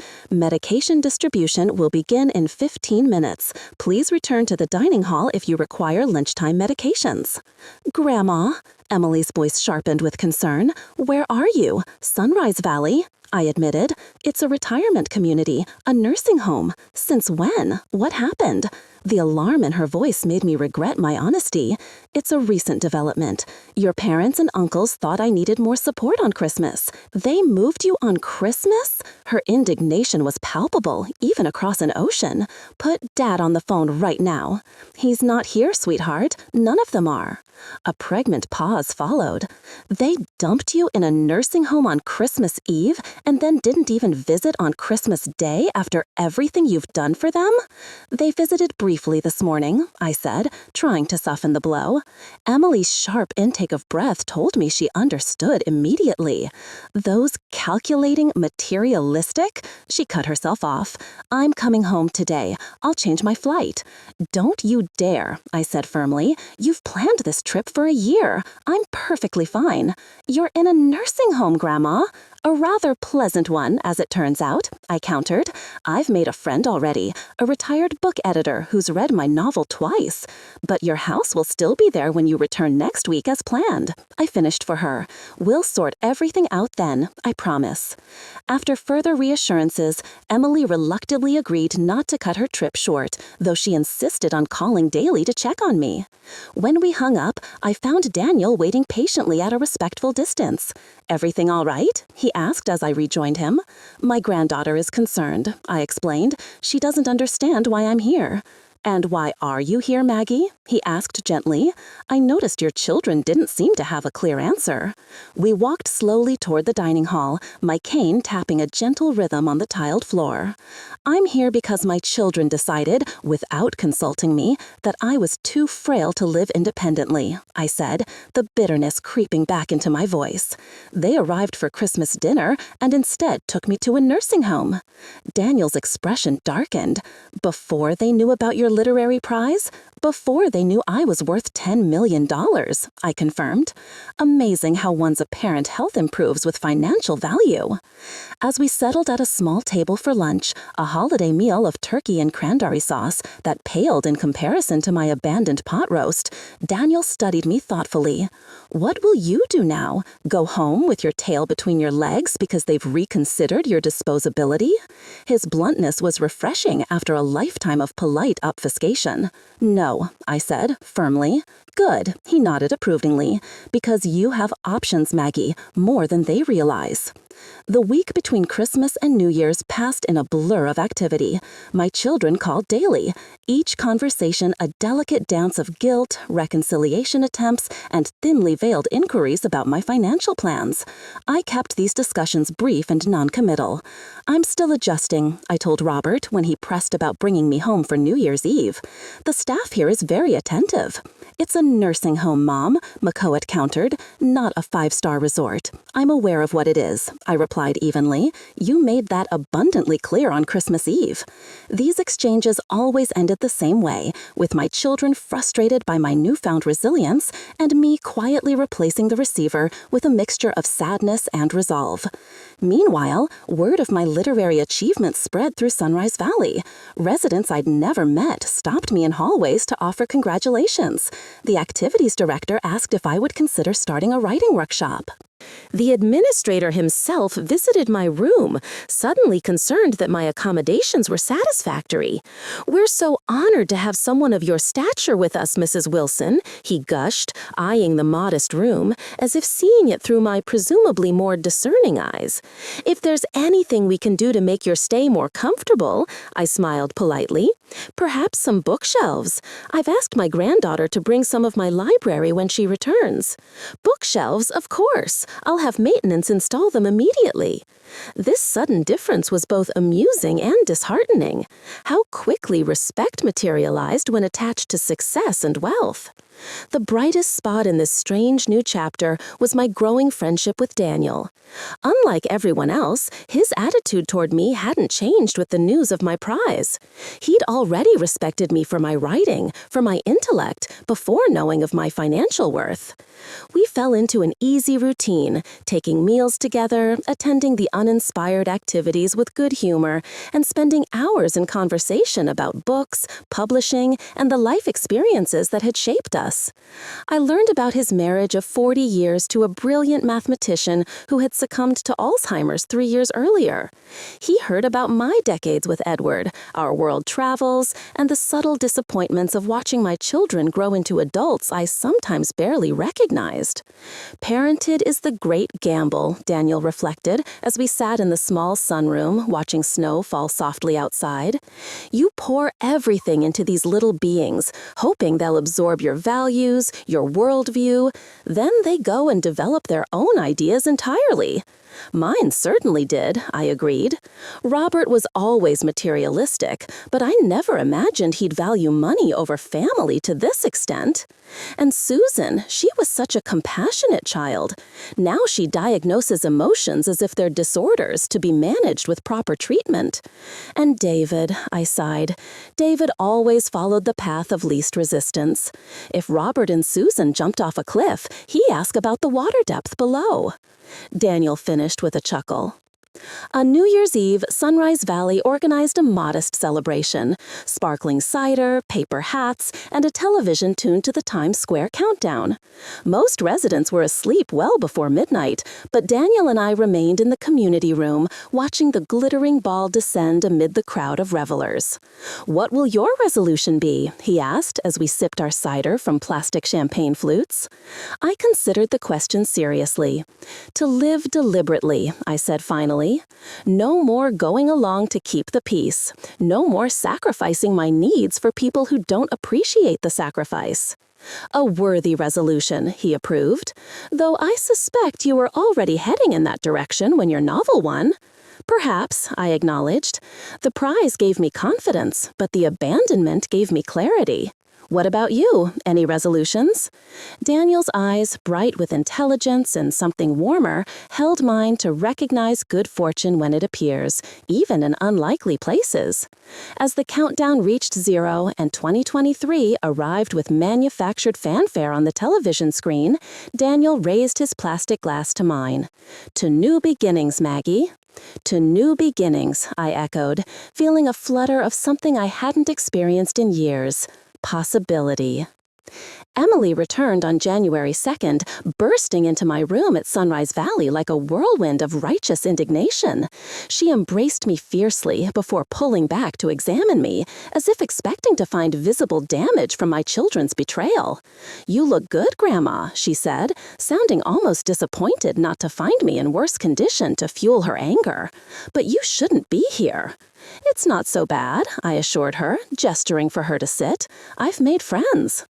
"Medication distribution will begin in 15 minutes. Please return to the dining hall if you require lunchtime medications." "Grandma," Emily's voice sharpened with concern, "where are you? Sunrise Valley?" I admitted. "It's a retirement community, a nursing home. Since when? What happened?" The alarm in her voice made me regret my honesty. "It's a recent development. Your parents and uncles thought I needed more support on Christmas. They moved you on Christmas?" Her indignation was palpable, even across an ocean. "Put Dad on the phone right now." "He's not here, sweetheart. None of them are." A pregnant pause followed. "They dumped you in a nursing home on Christmas Eve and then didn't even visit on Christmas Day after everything you've done for them?" "They visited briefly this morning," I said, trying to soften the blow. Emily's sharp intake of breath told me she understood immediately. "Those calculating, materialistic?" She cut herself off. "I'm coming home today. I'll change my flight." "Don't you dare," I said firmly. "You've planned this trip for a year. I'm perfectly fine." "You're in a nursing home, Grandma." "A rather pleasant one, as it turns out," I countered. "I've made a friend already, a retired book editor who's read my novel twice. But your house will still be there when you return next week as planned." I finished for her. "We'll sort everything out then, I promise." After further reassurances, Emily reluctantly agreed not to cut her trip short, though she insisted on calling daily to check on me. When we hung up, I found Daniel waiting patiently at a respectful distance. "Everything all right?" he asked as I rejoined him. "My granddaughter is concerned," I explained. "She doesn't understand why I'm here." "And why are you here, Maggie?" he asked gently. "I noticed your children didn't seem to have a clear answer." We walked slowly toward the dining hall, my cane tapping a gentle rhythm on the tiled floor. "I'm here because my children decided, without consulting me, that I was too frail to live independently," I said, the bitterness creeping back into my voice. "They arrived for Christmas dinner and instead took me to a nursing home." Daniel's expression darkened. "Before they knew about your literary prize? Before they knew I was worth $10 million, I confirmed. Amazing how one's apparent health improves with financial value. As we settled at a small table for lunch, a holiday meal of turkey and cranberry sauce that paled in comparison to my abandoned pot roast, Daniel studied me thoughtfully. "What will you do now? Go home with your tail between your legs because they've reconsidered your disposability?" His bluntness was refreshing after a lifetime of polite obfuscation. "No," I said, firmly. "Good," he nodded approvingly, "because you have options, Maggie, more than they realize." The week between Christmas and New Year's passed in a blur of activity. My children called daily, each conversation a delicate dance of guilt, reconciliation attempts, and thinly veiled inquiries about my financial plans. I kept these discussions brief and non-committal. "I'm still adjusting," I told Robert when he pressed about bringing me home for New Year's Eve. "The staff here is very attentive." "It's a nursing home, Mom," McCoat countered, "not a five-star resort. I'm aware of what it is," I replied evenly. "You made that abundantly clear on Christmas Eve." These exchanges always ended the same way, with my children frustrated by my newfound resilience and me quietly replacing the receiver with a mixture of sadness and resolve. Meanwhile, word of my literary achievements spread through Sunrise Valley. Residents I'd never met stopped me in hallways to offer congratulations. The activities director asked if I would consider starting a writing workshop. The administrator himself visited my room, suddenly concerned that my accommodations were satisfactory. "We're so honored to have someone of your stature with us, Mrs. Wilson," he gushed, eyeing the modest room, as if seeing it through my presumably more discerning eyes. "If there's anything we can do to make your stay more comfortable," I smiled politely. "Perhaps some bookshelves. I've asked my granddaughter to bring some of my library when she returns." "Bookshelves, of course. I'll have maintenance install them immediately." This sudden difference was both amusing and disheartening. How quickly respect materialized when attached to success and wealth. The brightest spot in this strange new chapter was my growing friendship with Daniel. Unlike everyone else, his attitude toward me hadn't changed with the news of my prize. He'd already respected me for my writing, for my intellect, before knowing of my financial worth. We fell into an easy routine, taking meals together, attending the uninspired activities with good humor, and spending hours in conversation about books, publishing, and the life experiences that had shaped us. I learned about his marriage of 40 years to a brilliant mathematician who had succumbed to Alzheimer's 3 years earlier. He heard about my decades with Edward, our world travels, and the subtle disappointments of watching my children grow into adults I sometimes barely recognized. Parenthood is the great gamble, Daniel reflected as we sat in the small sunroom watching snow fall softly outside. You pour everything into these little beings, hoping they'll absorb your values, your worldview. Then they go and develop their own ideas entirely. Mine certainly did, I agreed. Robert was always materialistic, but I never imagined he'd value money over family to this extent. And Susan, she was such a compassionate child. Now she diagnoses emotions as if they're disorders to be managed with proper treatment. And David, I sighed. David always followed the path of least resistance. If Robert and Susan jumped off a cliff, he asked about the water depth below. Daniel finished with a chuckle. On New Year's Eve, Sunrise Valley organized a modest celebration. Sparkling cider, paper hats, and a television tuned to the Times Square countdown. Most residents were asleep well before midnight, but Daniel and I remained in the community room, watching the glittering ball descend amid the crowd of revelers. "What will your resolution be?" he asked as we sipped our cider from plastic champagne flutes. I considered the question seriously. "To live deliberately," I said finally. "No more going along to keep the peace. No more sacrificing my needs for people who don't appreciate the sacrifice." "A worthy resolution," he approved, "though I suspect you were already heading in that direction when your novel won." "Perhaps," I acknowledged. "The prize gave me confidence, but the abandonment gave me clarity. What about you? Any resolutions?" Daniel's eyes, bright with intelligence and something warmer, held mine to recognize good fortune when it appears, even in unlikely places. As the countdown reached 0 and 2023 arrived with manufactured fanfare on the television screen, Daniel raised his plastic glass to mine. "To new beginnings, Maggie." "To new beginnings," I echoed, feeling a flutter of something I hadn't experienced in years. Possibility. Emily returned on January 2nd, bursting into my room at Sunrise Valley like a whirlwind of righteous indignation. She embraced me fiercely before pulling back to examine me, as if expecting to find visible damage from my children's betrayal. "You look good, Grandma," she said, sounding almost disappointed not to find me in worse condition to fuel her anger. "But you shouldn't be here." "It's not so bad," I assured her, gesturing for her to sit. "I've made friends."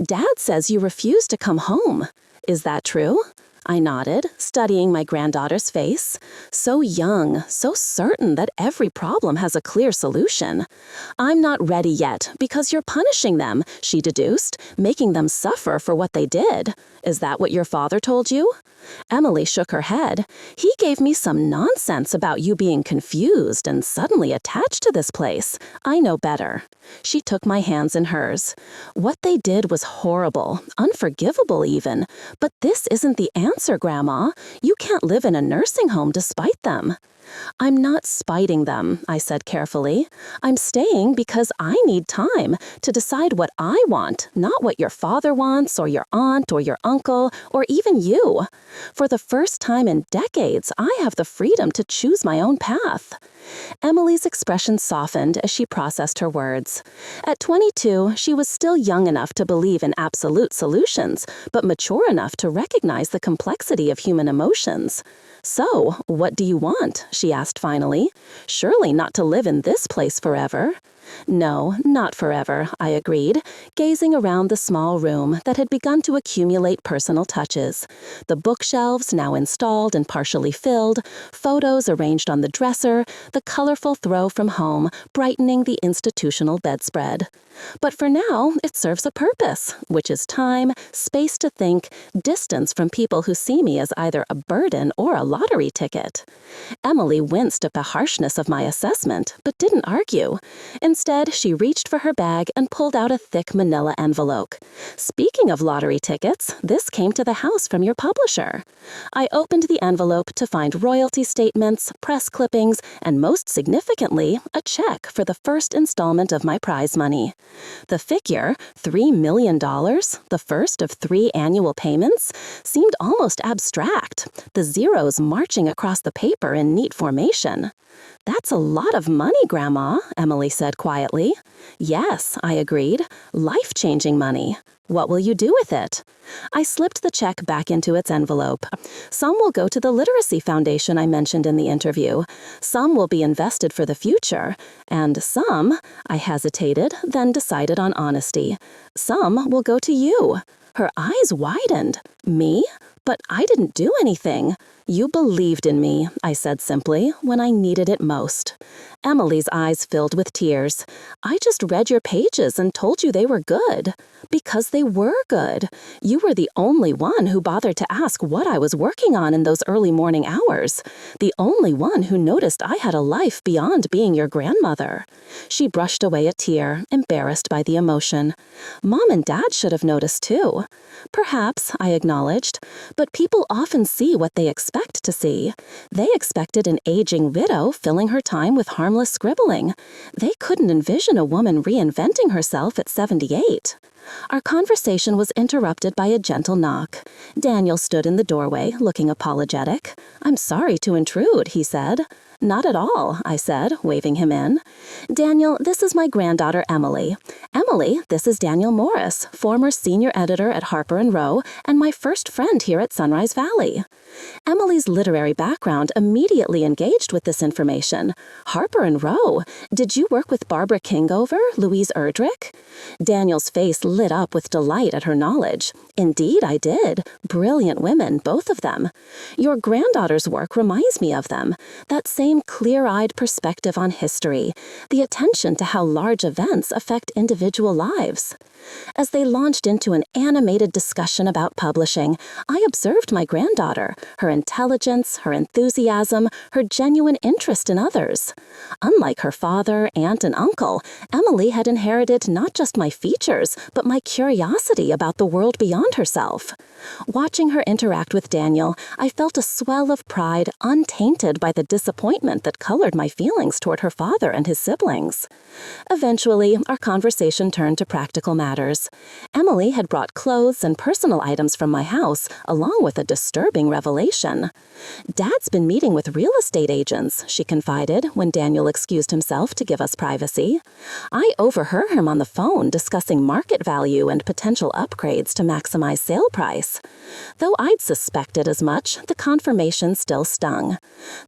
"Dad says you refuse to come home. Is that true?" I nodded, studying my granddaughter's face. So young, so certain that every problem has a clear solution. "I'm not ready yet because you're punishing them," she deduced, "making them suffer for what they did. Is that what your father told you?" Emily shook her head. "He gave me some nonsense about you being confused and suddenly attached to this place. I know better." She took my hands in hers. "What they did was horrible, unforgivable even. But this isn't the answer, Grandma. You can't live in a nursing home despite them." "I'm not spiting them," I said carefully. "I'm staying because I need time to decide what I want, not what your father wants or your aunt or your uncle or even you. For the first time in decades, I have the freedom to choose my own path." Emily's expression softened as she processed her words. At 22, she was still young enough to believe in absolute solutions, but mature enough to recognize the complexity of human emotions. "So, what do you want?" she asked finally. "Surely not to live in this place forever." No, not forever, I agreed, gazing around the small room that had begun to accumulate personal touches. The bookshelves, now installed and partially filled, photos arranged on the dresser, the colorful throw from home, brightening the institutional bedspread. But for now, it serves a purpose, which is time, space to think, distance from people who see me as either a burden or a lottery ticket. Emily winced at the harshness of my assessment, but didn't argue. Instead, she reached for her bag and pulled out a thick manila envelope. Speaking of lottery tickets, this came to the house from your publisher. I opened the envelope to find royalty statements, press clippings, and most significantly, a check for the first installment of my prize money. The figure, $3 million, the first of 3 annual payments, seemed almost abstract, the zeros marching across the paper in neat formation. "That's a lot of money, Grandma," Emily said quietly. "Yes," I agreed. "Life-changing money. What will you do with it?" I slipped the check back into its envelope. "Some will go to the Literacy Foundation I mentioned in the interview. Some will be invested for the future. And some," I hesitated, then decided on honesty, "some will go to you." Her eyes widened. "Me? But I didn't do anything." "You believed in me," I said simply, "when I needed it most." Emily's eyes filled with tears. "I just read your pages and told you they were good." "Because they were good. You were the only one who bothered to ask what I was working on in those early morning hours. The only one who noticed I had a life beyond being your grandmother." She brushed away a tear, embarrassed by the emotion. "Mom and Dad should have noticed too." "Perhaps," I acknowledged, "but people often see what they expect to see. They expected an aging widow filling her time with harmless scribbling. They couldn't envision a woman reinventing herself at 78. Our conversation was interrupted by a gentle knock. Daniel stood in the doorway, looking apologetic. "I'm sorry to intrude," he said. "Not at all," I said, waving him in. "Daniel, this is my granddaughter, Emily. Emily, this is Daniel Morris, former senior editor at Harper & Row, and my first friend here at Sunrise Valley." Emily's literary background immediately engaged with this information. "Harper & Row? Did you work with Barbara Kingover, Louise Erdrich?" Daniel's face lit up with delight at her knowledge. "Indeed, I did. Brilliant women, both of them. Your granddaughter's work reminds me of them. That same clear-eyed perspective on history, the attention to how large events affect individual lives." As they launched into an animated discussion about publishing, I observed my granddaughter, her intelligence, her enthusiasm, her genuine interest in others. Unlike her father, aunt, and uncle, Emily had inherited not just my features, but my curiosity about the world beyond herself. Watching her interact with Daniel, I felt a swell of pride untainted by the disappointment that colored my feelings toward her father and his siblings. Eventually, our conversation turned to practical matters. Emily had brought clothes and personal items from my house, along with a disturbing revelation. "Dad's been meeting with real estate agents," she confided when Daniel excused himself to give us privacy. "I overheard him on the phone discussing market value and potential upgrades to maximize sale price." Though I'd suspected as much, the confirmation still stung.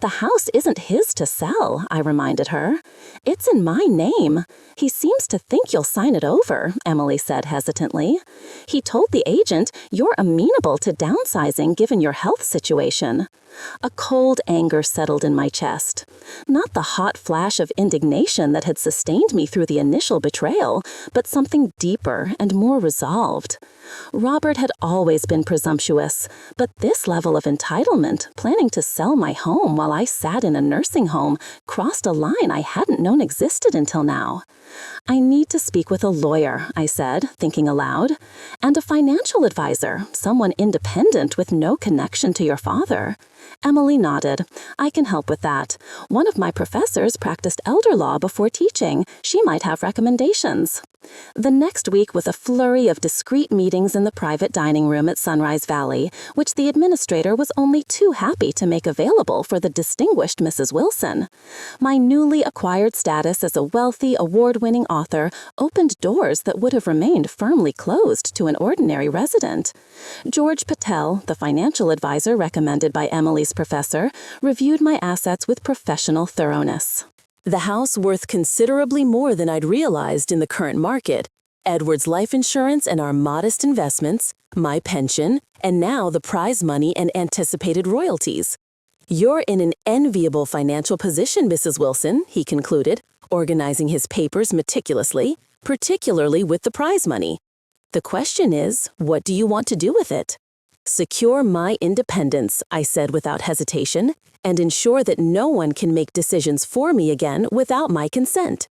"The house isn't his to sell," I reminded her. "It's in my name. He seems to think you'll sign it over," Emily said hesitantly. "He told the agent you're amenable to downsizing given your health situation." A cold anger settled in my chest. Not the hot flash of indignation that had sustained me through the initial betrayal, but something deeper and more resolved. Robert had always been presumptuous, but this level of entitlement, planning to sell my home while I sat in a nursing home, crossed a line I hadn't known existed until now. "I need to speak with a lawyer," I said, thinking aloud, "and a financial advisor, someone independent with no connection to your father." Emily nodded. "I can help with that. One of my professors practiced elder law before teaching. She might have recommendations." The next week was a flurry of discreet meetings in the private dining room at Sunrise Valley, which the administrator was only too happy to make available for the distinguished Mrs. Wilson. My newly acquired status as a wealthy, award-winning author opened doors that would have remained firmly closed to an ordinary resident. George Patel, the financial advisor recommended by Emily's professor, reviewed my assets with professional thoroughness. The house worth considerably more than I'd realized in the current market, Edward's life insurance and our modest investments, my pension, and now the prize money and anticipated royalties. You're in an enviable financial position, Mrs. Wilson, he concluded, organizing his papers meticulously, particularly with the prize money. The question is, what do you want to do with it? Secure my independence, I said without hesitation, and ensure that no one can make decisions for me again without my consent.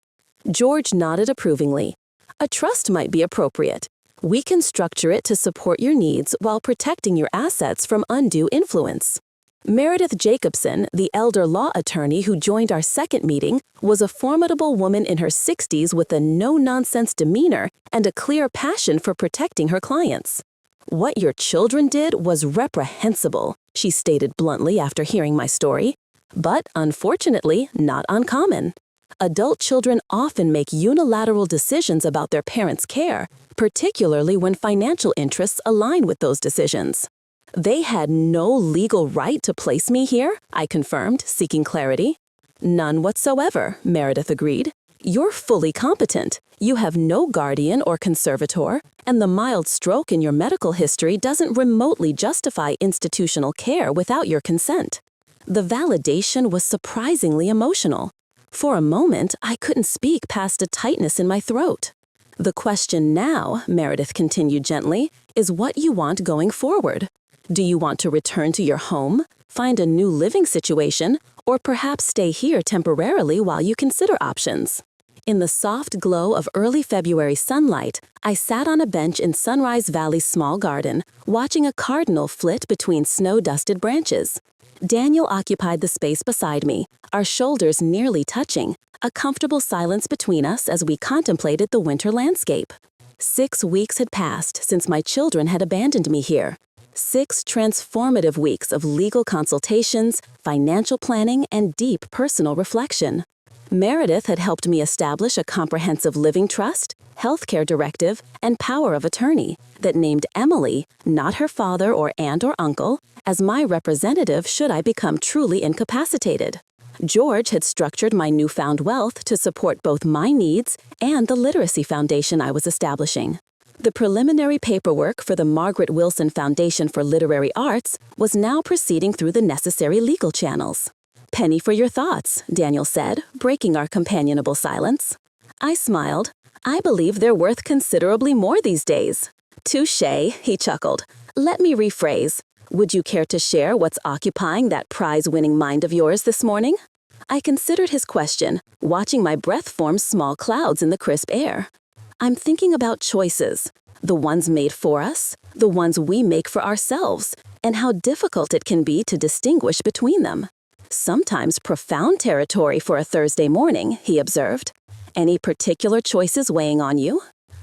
George nodded approvingly. A trust might be appropriate. We can structure it to support your needs while protecting your assets from undue influence. Meredith Jacobson, the elder law attorney who joined our second meeting, was a formidable woman in her 60s with a no-nonsense demeanor and a clear passion for protecting her clients. What your children did was reprehensible, she stated bluntly after hearing my story, but unfortunately not uncommon. Adult children often make unilateral decisions about their parents' care, particularly when financial interests align with those decisions. They had no legal right to place me here, I confirmed, seeking clarity. None whatsoever, Meredith agreed. You're fully competent. You have no guardian or conservator, and the mild stroke in your medical history doesn't remotely justify institutional care without your consent. The validation was surprisingly emotional. For a moment, I couldn't speak past a tightness in my throat. The question now, Meredith continued gently, is what you want going forward. Do you want to return to your home, find a new living situation, or perhaps stay here temporarily while you consider options? In the soft glow of early February sunlight, I sat on a bench in Sunrise Valley's small garden, watching a cardinal flit between snow-dusted branches. Daniel occupied the space beside me, our shoulders nearly touching, a comfortable silence between us as we contemplated the winter landscape. 6 weeks had passed since my children had abandoned me here. 6 transformative weeks of legal consultations, financial planning, and deep personal reflection. Meredith had helped me establish a comprehensive living trust, healthcare directive, and power of attorney that named Emily, not her father or aunt or uncle, as my representative should I become truly incapacitated. George had structured my newfound wealth to support both my needs and the literacy foundation I was establishing. The preliminary paperwork for the Margaret Wilson Foundation for Literary Arts was now proceeding through the necessary legal channels. "Penny for your thoughts," Daniel said, breaking our companionable silence. I smiled. I believe they're worth considerably more these days. "Touché," he chuckled. "Let me rephrase. Would you care to share what's occupying that prize-winning mind of yours this morning?" I considered his question, watching my breath form small clouds in the crisp air. I'm thinking about choices, the ones made for us, the ones we make for ourselves, and how difficult it can be to distinguish between them. Sometimes profound territory for a Thursday morning, he observed. Any particular choices weighing on you?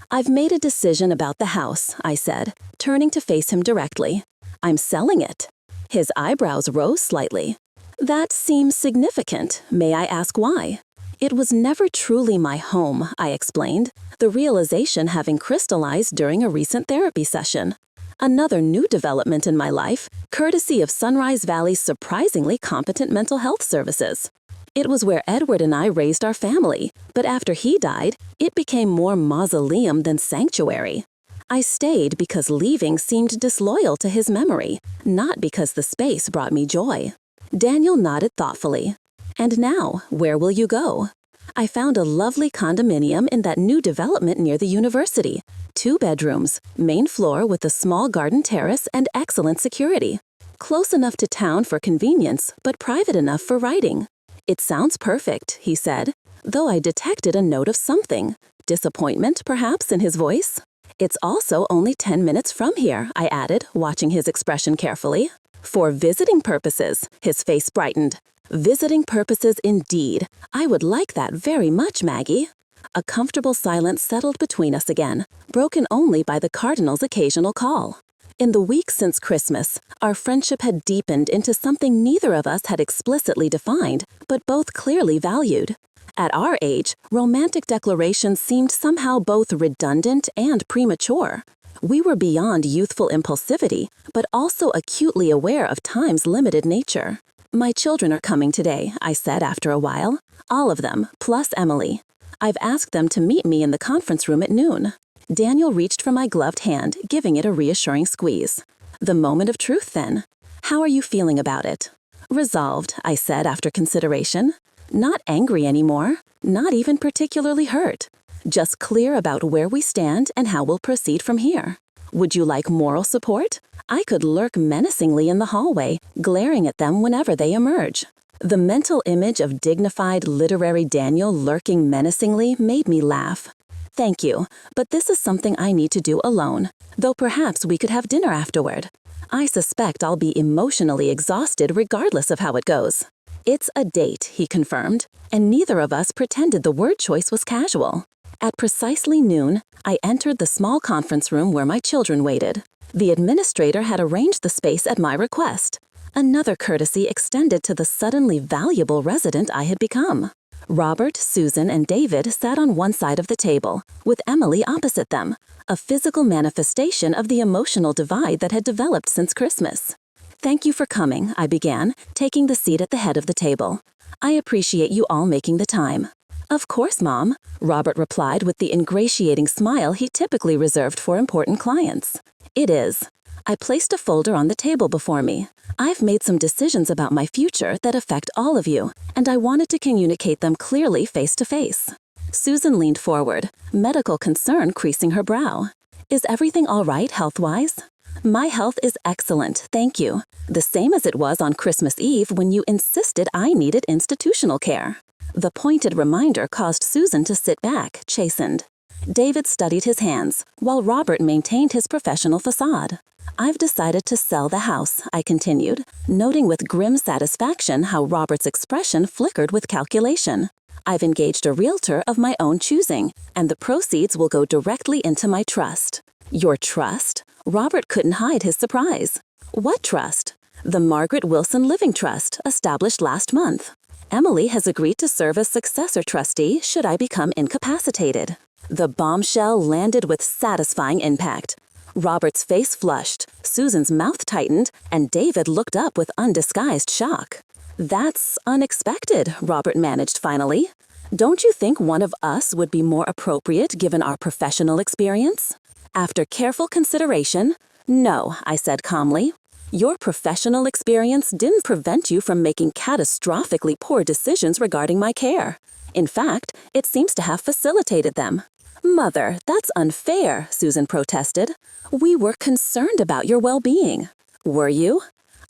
I've made a decision about the house, I said, turning to face him directly. I'm selling it. His eyebrows rose slightly. That seems significant. May I ask why? It was never truly my home, I explained, the realization having crystallized during a recent therapy session. Another new development in my life, courtesy of Sunrise Valley's surprisingly competent mental health services. It was where Edward and I raised our family, but after he died, it became more mausoleum than sanctuary. I stayed because leaving seemed disloyal to his memory, not because the space brought me joy. Daniel nodded thoughtfully. And now, where will you go? I found a lovely condominium in that new development near the university. 2 bedrooms, main floor with a small garden terrace and excellent security. Close enough to town for convenience, but private enough for writing. It sounds perfect, he said, though I detected a note of something. Disappointment, perhaps, in his voice. It's also only 10 minutes from here, I added, watching his expression carefully. For visiting purposes, his face brightened. Visiting purposes indeed. I would like that very much, Maggie. A comfortable silence settled between us again, broken only by the Cardinal's occasional call. In the weeks since Christmas, our friendship had deepened into something neither of us had explicitly defined, but both clearly valued. At our age, romantic declarations seemed somehow both redundant and premature. We were beyond youthful impulsivity, but also acutely aware of time's limited nature. My children are coming today, I said after a while. All of them, plus Emily. I've asked them to meet me in the conference room at noon. Daniel reached for my gloved hand, giving it a reassuring squeeze. The moment of truth, then. How are you feeling about it? Resolved, I said after consideration. Not angry anymore, not even particularly hurt. Just clear about where we stand and how we'll proceed from here. Would you like moral support? I could lurk menacingly in the hallway, glaring at them whenever they emerge. The mental image of dignified literary Daniel lurking menacingly made me laugh. Thank you, but this is something I need to do alone, though perhaps we could have dinner afterward. I suspect I'll be emotionally exhausted regardless of how it goes. It's a date, he confirmed, and neither of us pretended the word choice was casual. At precisely noon, I entered the small conference room where my children waited. The administrator had arranged the space at my request. Another courtesy extended to the suddenly valuable resident I had become. Robert, Susan, and David sat on one side of the table, with Emily opposite them, a physical manifestation of the emotional divide that had developed since Christmas. Thank you for coming, I began, taking the seat at the head of the table. I appreciate you all making the time. Of course, Mom, Robert replied with the ingratiating smile he typically reserved for important clients. It is. I placed a folder on the table before me. I've made some decisions about my future that affect all of you, and I wanted to communicate them clearly face to face. Susan leaned forward, medical concern creasing her brow. Is everything all right health-wise? My health is excellent, thank you. The same as it was on Christmas Eve when you insisted I needed institutional care. The pointed reminder caused Susan to sit back, chastened. David studied his hands, while Robert maintained his professional facade. I've decided to sell the house, I continued, noting with grim satisfaction how Robert's expression flickered with calculation. I've engaged a realtor of my own choosing, and the proceeds will go directly into my trust. Your trust? Robert couldn't hide his surprise. What trust? The Margaret Wilson Living Trust, established last month. Emily has agreed to serve as successor trustee should I become incapacitated. The bombshell landed with satisfying impact. Robert's face flushed, Susan's mouth tightened, and David looked up with undisguised shock. That's unexpected, Robert managed finally. Don't you think one of us would be more appropriate given our professional experience? After careful consideration, no, I said calmly. Your professional experience didn't prevent you from making catastrophically poor decisions regarding my care. In fact, it seems to have facilitated them. Mother, that's unfair, Susan protested. We were concerned about your well-being. Were you?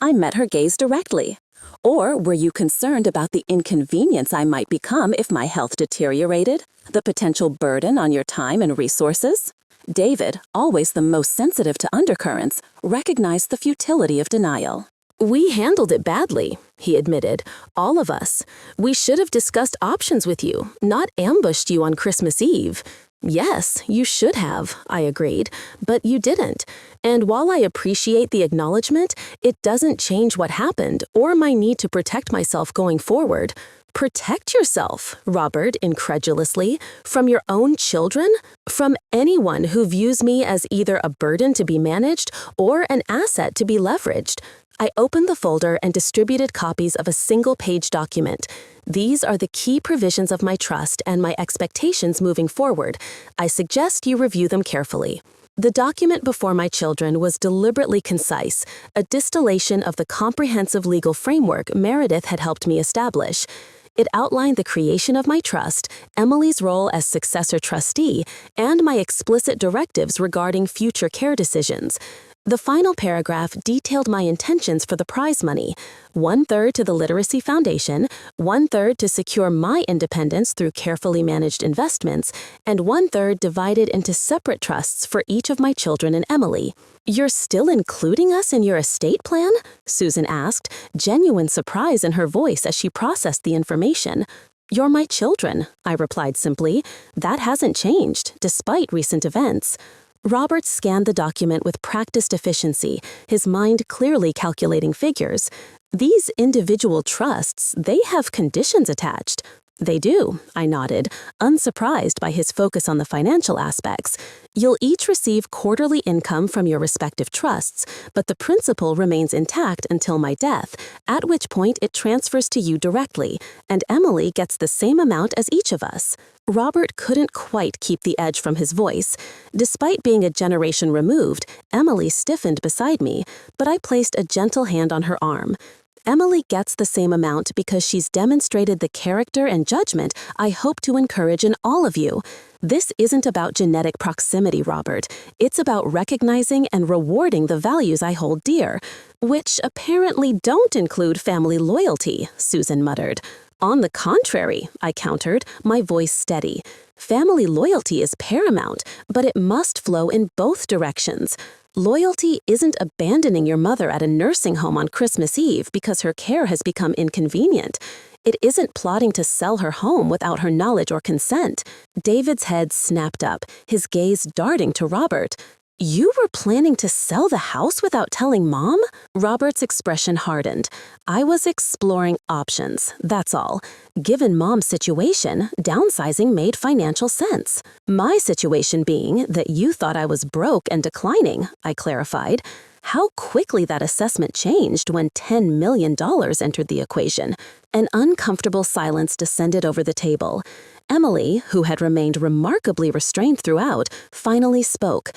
I met her gaze directly. Or were you concerned about the inconvenience I might become if my health deteriorated? The potential burden on your time and resources? David, always the most sensitive to undercurrents, recognized the futility of denial. We handled it badly, he admitted. All of us. We should have discussed options with you, not ambushed you on Christmas Eve. Yes, you should have, I agreed, but you didn't. And while I appreciate the acknowledgement, it doesn't change what happened or my need to protect myself going forward. Protect yourself, Robert incredulously, from your own children? From anyone who views me as either a burden to be managed or an asset to be leveraged. I opened the folder and distributed copies of a single-page document. These are the key provisions of my trust and my expectations moving forward. I suggest you review them carefully. The document before my children was deliberately concise, a distillation of the comprehensive legal framework Meredith had helped me establish. It outlined the creation of my trust, Emily's role as successor trustee, and my explicit directives regarding future care decisions. The final paragraph detailed my intentions for the prize money, 1/3 to the Literacy Foundation, 1/3 to secure my independence through carefully managed investments, and 1/3 divided into separate trusts for each of my children and Emily. You're still including us in your estate plan? Susan asked, genuine surprise in her voice as she processed the information. You're my children, I replied simply. That hasn't changed, despite recent events. Robert scanned the document with practiced efficiency, his mind clearly calculating figures. These individual trusts, they have conditions attached. They do, I nodded, unsurprised by his focus on the financial aspects. You'll each receive quarterly income from your respective trusts, but the principal remains intact until my death, at which point it transfers to you directly, and Emily gets the same amount as each of us. Robert couldn't quite keep the edge from his voice. Despite being a generation removed, Emily stiffened beside me, but I placed a gentle hand on her arm. Emily gets the same amount because she's demonstrated the character and judgment I hope to encourage in all of you. This isn't about genetic proximity, Robert. It's about recognizing and rewarding the values I hold dear, which apparently don't include family loyalty, Susan muttered. On the contrary, I countered, my voice steady. Family loyalty is paramount, but it must flow in both directions. Loyalty isn't abandoning your mother at a nursing home on Christmas Eve because her care has become inconvenient. It isn't plotting to sell her home without her knowledge or consent. David's head snapped up, his gaze darting to Robert. You were planning to sell the house without telling Mom? Robert's expression hardened. I was exploring options, that's all. Given Mom's situation, downsizing made financial sense. My situation being that you thought I was broke and declining, I clarified. How quickly that assessment changed when $10 million entered the equation. An uncomfortable silence descended over the table. Emily, who had remained remarkably restrained throughout, finally spoke.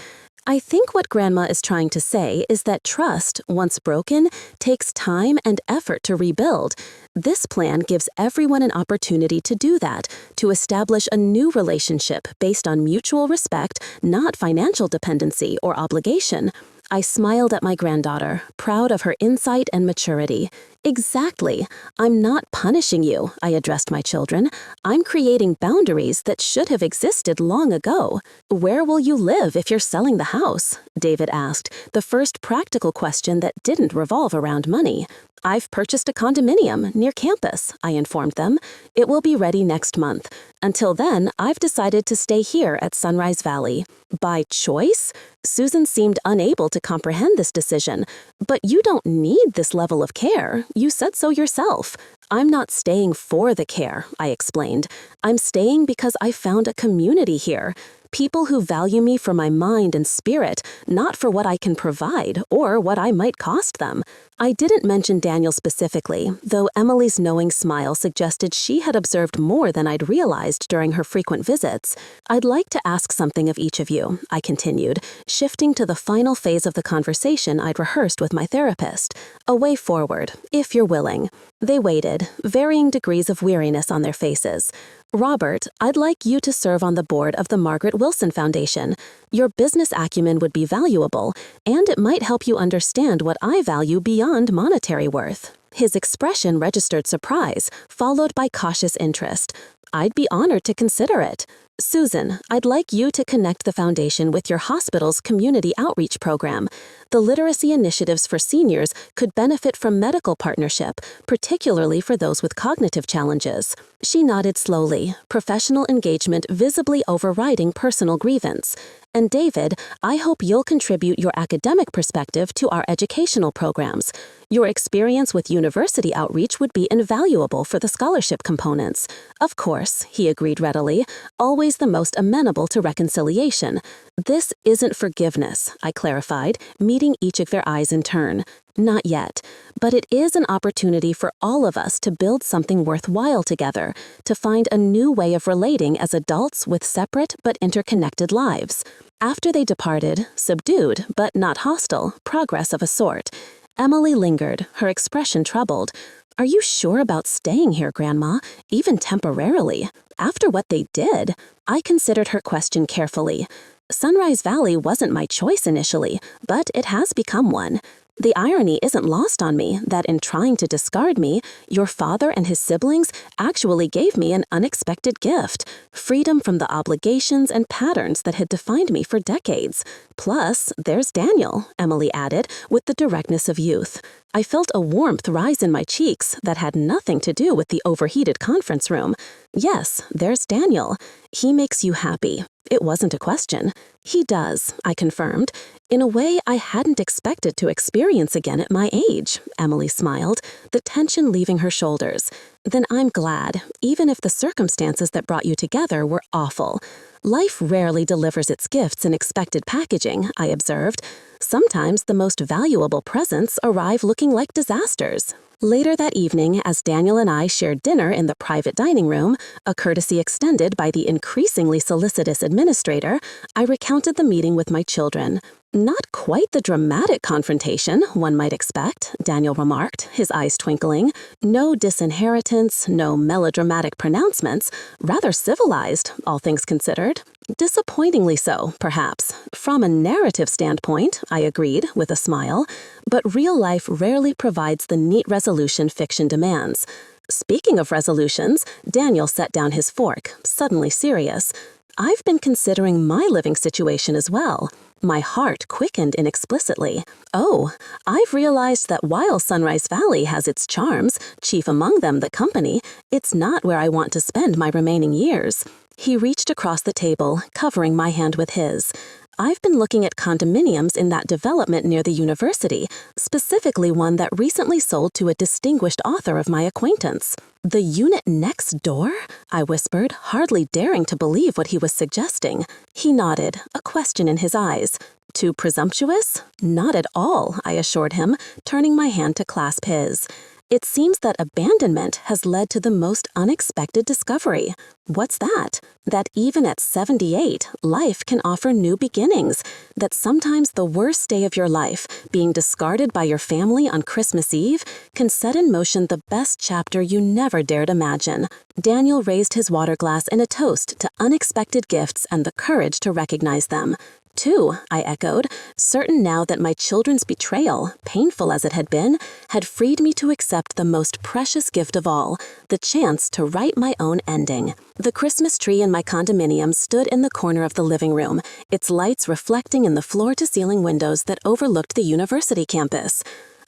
I think what Grandma is trying to say is that trust, once broken, takes time and effort to rebuild. This plan gives everyone an opportunity to do that, to establish a new relationship based on mutual respect, not financial dependency or obligation. I smiled at my granddaughter, proud of her insight and maturity. Exactly. I'm not punishing you, I addressed my children. I'm creating boundaries that should have existed long ago. Where will you live if you're selling the house? David asked, the first practical question that didn't revolve around money. I've purchased a condominium near campus, I informed them. It will be ready next month. Until then, I've decided to stay here at Sunrise Valley. By choice? Susan seemed unable to comprehend this decision. But you don't need this level of care. You said so yourself. I'm not staying for the care, I explained. I'm staying because I found a community here. People who value me for my mind and spirit, not for what I can provide or what I might cost them. I didn't mention Daniel specifically, though Emily's knowing smile suggested she had observed more than I'd realized during her frequent visits. I'd like to ask something of each of you, I continued, shifting to the final phase of the conversation I'd rehearsed with my therapist. A way forward, if you're willing. They waited, varying degrees of weariness on their faces. Robert, I'd like you to serve on the board of the Margaret Wilson Foundation. Your business acumen would be valuable, and it might help you understand what I value beyond monetary worth. His expression registered surprise, followed by cautious interest. I'd be honored to consider it. Susan, I'd like you to connect the foundation with your hospital's community outreach program. The literacy initiatives for seniors could benefit from medical partnership, particularly for those with cognitive challenges. She nodded slowly, professional engagement visibly overriding personal grievance. And David, I hope you'll contribute your academic perspective to our educational programs. Your experience with university outreach would be invaluable for the scholarship components. Of course, he agreed readily, always the most amenable to reconciliation. This isn't forgiveness, I clarified, meeting each of their eyes in turn. Not yet, but it is an opportunity for all of us to build something worthwhile together, to find a new way of relating as adults with separate but interconnected lives. After they departed, subdued but not hostile, progress of a sort, Emily lingered, her expression troubled. Are you sure about staying here, Grandma, even temporarily? After what they did? I considered her question carefully. Sunrise Valley wasn't my choice initially, but it has become one. The irony isn't lost on me that in trying to discard me, your father and his siblings actually gave me an unexpected gift, freedom from the obligations and patterns that had defined me for decades. Plus, there's Daniel, Emily added, with the directness of youth. I felt a warmth rise in my cheeks that had nothing to do with the overheated conference room. Yes, there's Daniel. He makes you happy. It wasn't a question. He does, I confirmed. In a way I hadn't expected to experience again at my age, Emily smiled, the tension leaving her shoulders. Then I'm glad, even if the circumstances that brought you together were awful. Life rarely delivers its gifts in expected packaging, I observed. Sometimes the most valuable presents arrive looking like disasters. Later that evening, as Daniel and I shared dinner in the private dining room, a courtesy extended by the increasingly solicitous administrator, I recounted the meeting with my children. Not quite the dramatic confrontation one might expect, Daniel remarked, his eyes twinkling. No disinheritance, no melodramatic pronouncements, rather civilized, all things considered. Disappointingly so, perhaps. From a narrative standpoint, I agreed, with a smile, but real life rarely provides the neat resolution fiction demands. Speaking of resolutions, Daniel set down his fork, suddenly serious. I've been considering my living situation as well. My heart quickened inexplicitly. Oh, I've realized that while Sunrise Valley has its charms, chief among them the company, it's not where I want to spend my remaining years. He reached across the table, covering my hand with his. I've been looking at condominiums in that development near the university, specifically one that recently sold to a distinguished author of my acquaintance. The unit next door? I whispered, hardly daring to believe what he was suggesting. He nodded, a question in his eyes. Too presumptuous? Not at all, I assured him, turning my hand to clasp his. It seems that abandonment has led to the most unexpected discovery. What's that? That even at 78, life can offer new beginnings. That sometimes the worst day of your life, being discarded by your family on Christmas Eve, can set in motion the best chapter you never dared imagine. Daniel raised his water glass in a toast to unexpected gifts and the courage to recognize them. Too, I echoed, certain now that my children's betrayal, painful as it had been, had freed me to accept the most precious gift of all, the chance to write my own ending. The Christmas tree in my condominium stood in the corner of the living room, its lights reflecting in the floor-to-ceiling windows that overlooked the university campus.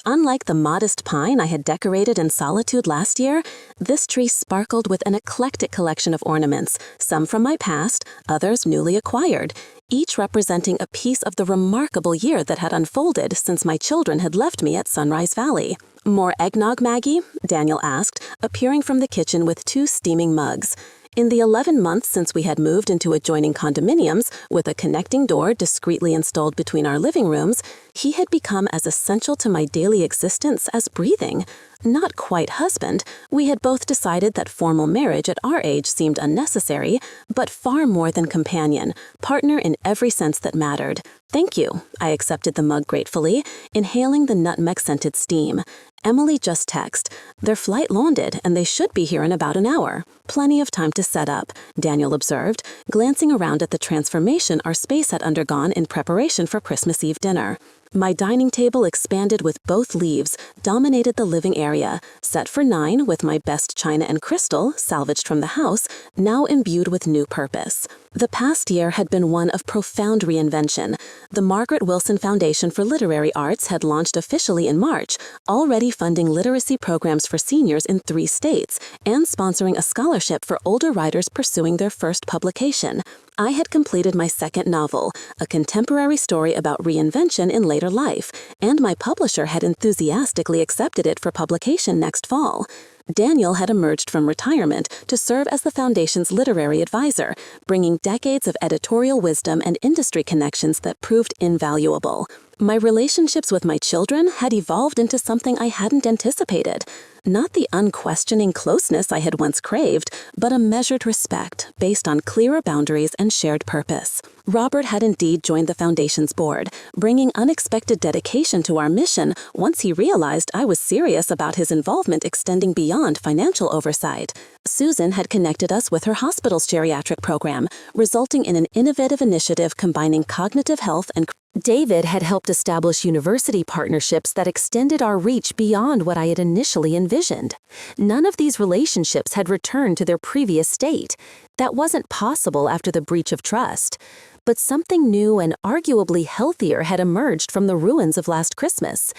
Unlike the modest pine I had decorated in solitude last year, this tree sparkled with an eclectic collection of ornaments, some from my past, others newly acquired, each representing a piece of the remarkable year that had unfolded since my children had left me at Sunrise Valley. "More eggnog, Maggie?" Daniel asked, appearing from the kitchen with 2 steaming mugs. In the 11 months since we had moved into adjoining condominiums, with a connecting door discreetly installed between our living rooms, he had become as essential to my daily existence as breathing. Not quite husband, we had both decided that formal marriage at our age seemed unnecessary, but far more than companion, partner in every sense that mattered. "Thank you," I accepted the mug gratefully, inhaling the nutmeg-scented steam. Emily just texted, "Their flight landed and they should be here in about an hour. Plenty of time to set up," Daniel observed, glancing around at the transformation our space had undergone in preparation for Christmas Eve dinner. My dining table expanded with both leaves, dominated the living area, set for 9 with my best china and crystal, salvaged from the house, now imbued with new purpose. The past year had been one of profound reinvention. The Margaret Wilson Foundation for Literary Arts had launched officially in March, already funding literacy programs for seniors in 3 states, and sponsoring a scholarship for older writers pursuing their first publication. I had completed my second novel, a contemporary story about reinvention in later life, and my publisher had enthusiastically accepted it for publication next fall. Daniel had emerged from retirement to serve as the Foundation's literary advisor, bringing decades of editorial wisdom and industry connections that proved invaluable. My relationships with my children had evolved into something I hadn't anticipated. Not the unquestioning closeness I had once craved, but a measured respect based on clearer boundaries and shared purpose. Robert had indeed joined the Foundation's board, bringing unexpected dedication to our mission once he realized I was serious about his involvement extending beyond financial oversight. Susan had connected us with her hospital's geriatric program, resulting in an innovative initiative combining cognitive health and David had helped establish university partnerships that extended our reach beyond what I had initially envisioned. None of these relationships had returned to their previous state. That wasn't possible after the breach of trust. But something new and arguably healthier had emerged from the ruins of last Christmas.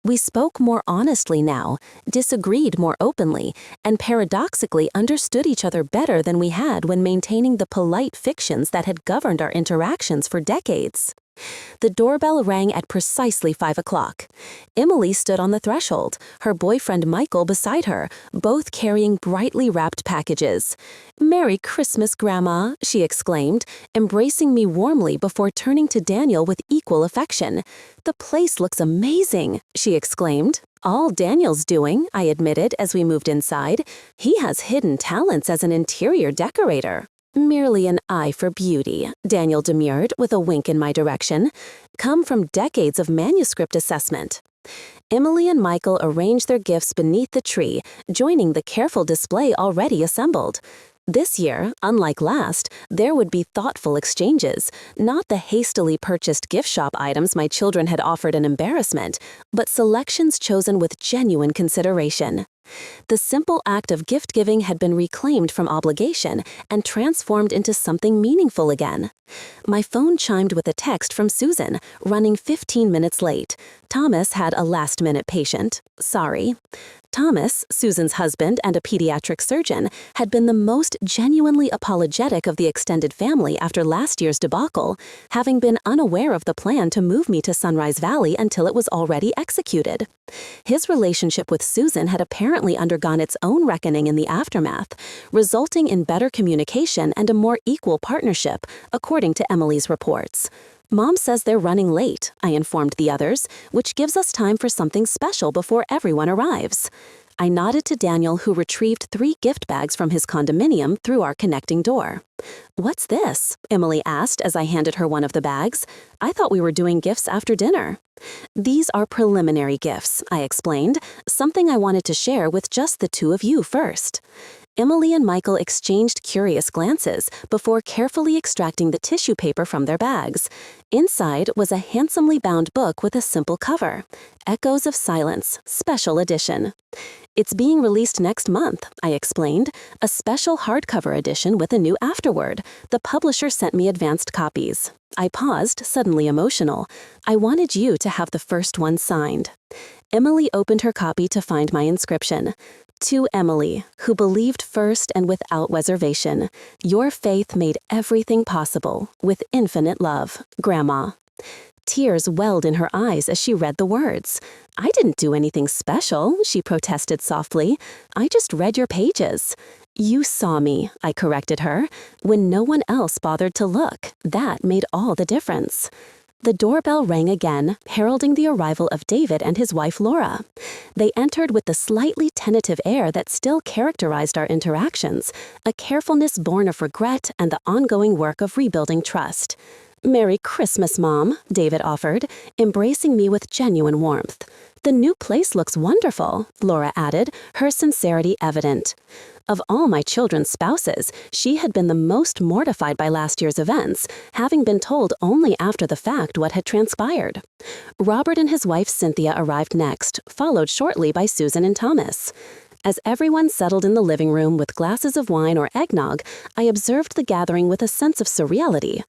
We spoke more honestly now, disagreed more openly, and paradoxically understood each other better than we had when maintaining the polite fictions that had governed our interactions for decades. The doorbell rang at precisely 5 o'clock. Emily stood on the threshold, her boyfriend Michael beside her, both carrying brightly wrapped packages. "Merry Christmas, Grandma," she exclaimed, embracing me warmly before turning to Daniel with equal affection. "The place looks amazing," she exclaimed. "All Daniel's doing," I admitted as we moved inside. "He has hidden talents as an interior decorator." "Merely an eye for beauty," Daniel demurred with a wink in my direction. "Come from decades of manuscript assessment." Emily and Michael arranged their gifts beneath the tree, joining the careful display already assembled. This year, unlike last, there would be thoughtful exchanges, not the hastily purchased gift shop items my children had offered an embarrassment, but selections chosen with genuine consideration. The simple act of gift-giving had been reclaimed from obligation and transformed into something meaningful again. My phone chimed with a text from Susan, running 15 minutes late. Thomas had a last-minute patient. Sorry. Thomas, Susan's husband and a pediatric surgeon, had been the most genuinely apologetic of the extended family after last year's debacle, having been unaware of the plan to move me to Sunrise Valley until it was already executed. His relationship with Susan had apparently undergone its own reckoning in the aftermath, resulting in better communication and a more equal partnership, according to Emily's reports. "Mom says they're running late," I informed the others, "which gives us time for something special before everyone arrives." I nodded to Daniel, who retrieved 3 gift bags from his condominium through our connecting door. "What's this?" Emily asked as I handed her one of the bags. "I thought we were doing gifts after dinner." "These are preliminary gifts," I explained, "something I wanted to share with just the two of you first." Emily and Michael exchanged curious glances before carefully extracting the tissue paper from their bags. Inside was a handsomely bound book with a simple cover, Echoes of Silence, Special Edition. "It's being released next month," I explained, "a special hardcover edition with a new afterword. The publisher sent me advanced copies." I paused, suddenly emotional. "I wanted you to have the first one signed." Emily opened her copy to find my inscription. "To Emily, who believed first and without reservation, your faith made everything possible. With infinite love, Grandma." Tears welled in her eyes as she read the words. "I didn't do anything special," she protested softly. "I just read your pages." "You saw me," I corrected her, "when no one else bothered to look. That made all the difference." The doorbell rang again, heralding the arrival of David and his wife Laura. They entered with the slightly tentative air that still characterized our interactions, a carefulness born of regret and the ongoing work of rebuilding trust. "Merry Christmas, Mom," David offered, embracing me with genuine warmth. "The new place looks wonderful," Laura added, her sincerity evident. Of all my children's spouses, she had been the most mortified by last year's events, having been told only after the fact what had transpired. Robert and his wife Cynthia arrived next, followed shortly by Susan and Thomas. As everyone settled in the living room with glasses of wine or eggnog, I observed the gathering with a sense of surreality.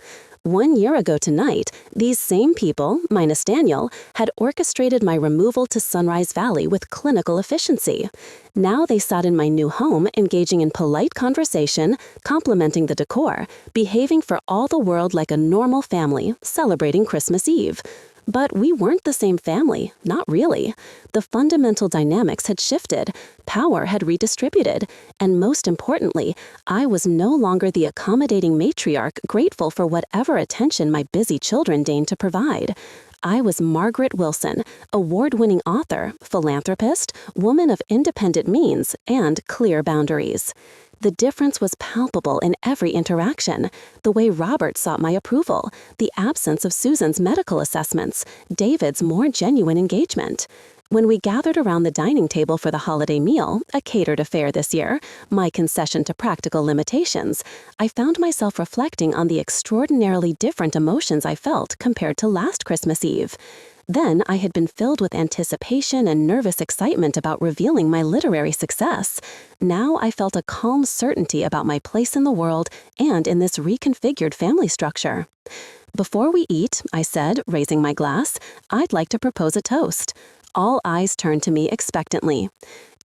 1 year ago tonight, these same people, minus Daniel, had orchestrated my removal to Sunrise Valley with clinical efficiency. Now they sat in my new home, engaging in polite conversation, complimenting the decor, behaving for all the world like a normal family, celebrating Christmas Eve. But we weren't the same family, not really. The fundamental dynamics had shifted, power had redistributed, and most importantly, I was no longer the accommodating matriarch grateful for whatever attention my busy children deigned to provide. I was Margaret Wilson, award-winning author, philanthropist, woman of independent means, and clear boundaries. The difference was palpable in every interaction, the way Robert sought my approval, the absence of Susan's medical assessments, David's more genuine engagement. When we gathered around the dining table for the holiday meal, a catered affair this year, my concession to practical limitations, I found myself reflecting on the extraordinarily different emotions I felt compared to last Christmas Eve. Then I had been filled with anticipation and nervous excitement about revealing my literary success. Now I felt a calm certainty about my place in the world and in this reconfigured family structure. "Before we eat," I said, raising my glass, "I'd like to propose a toast." All eyes turned to me expectantly.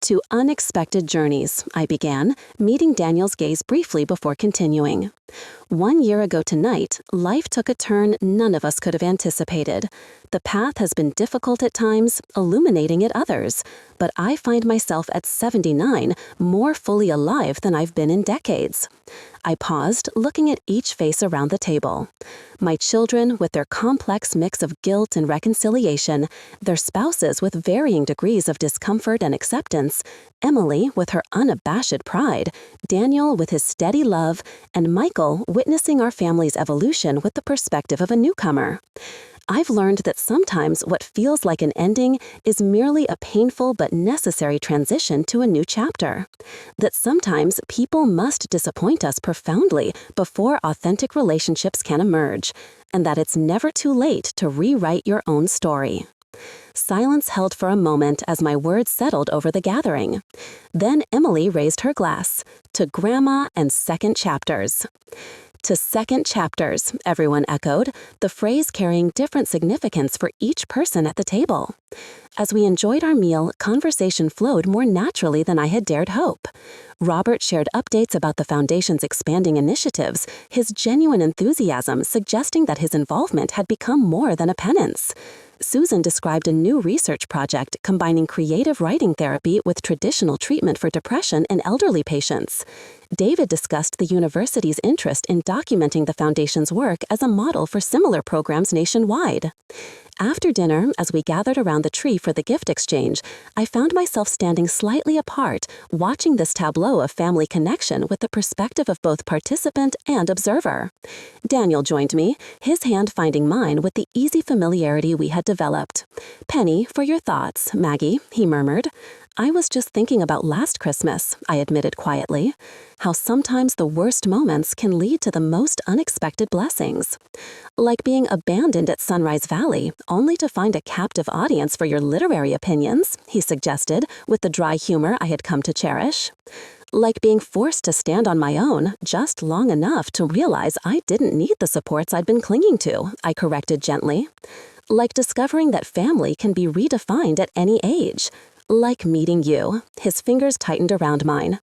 "To unexpected journeys," I began, meeting Daniel's gaze briefly before continuing. 1 year ago tonight, life took a turn none of us could have anticipated. The path has been difficult at times, illuminating at others, but I find myself at 79 more fully alive than I've been in decades. I paused, looking at each face around the table. My children, with their complex mix of guilt and reconciliation, their spouses with varying degrees of discomfort and acceptance, Emily with her unabashed pride, Daniel with his steady love, and Michael witnessing our family's evolution with the perspective of a newcomer. I've learned that sometimes what feels like an ending is merely a painful but necessary transition to a new chapter. That sometimes people must disappoint us profoundly before authentic relationships can emerge, and that it's never too late to rewrite your own story. Silence held for a moment as my words settled over the gathering. Then Emily raised her glass. To Grandma and second chapters. To second chapters, everyone echoed, the phrase carrying different significance for each person at the table. As we enjoyed our meal, conversation flowed more naturally than I had dared hope. Robert shared updates about the Foundation's expanding initiatives, his genuine enthusiasm suggesting that his involvement had become more than a penance. Susan described a new research project combining creative writing therapy with traditional treatment for depression in elderly patients. David discussed the university's interest in documenting the Foundation's work as a model for similar programs nationwide. After dinner, as we gathered around the tree for the gift exchange, I found myself standing slightly apart, watching this tableau of family connection with the perspective of both participant and observer. Daniel joined me, his hand finding mine with the easy familiarity we had developed. "Penny, for your thoughts, Maggie," he murmured. "I was just thinking about last Christmas," I admitted quietly. "How sometimes the worst moments can lead to the most unexpected blessings. Like being abandoned at Sunrise Valley, only to find a captive audience for your literary opinions," he suggested, with the dry humor I had come to cherish. "Like being forced to stand on my own, just long enough to realize I didn't need the supports I'd been clinging to," I corrected gently. "Like discovering that family can be redefined at any age. Like meeting you." His fingers tightened around mine.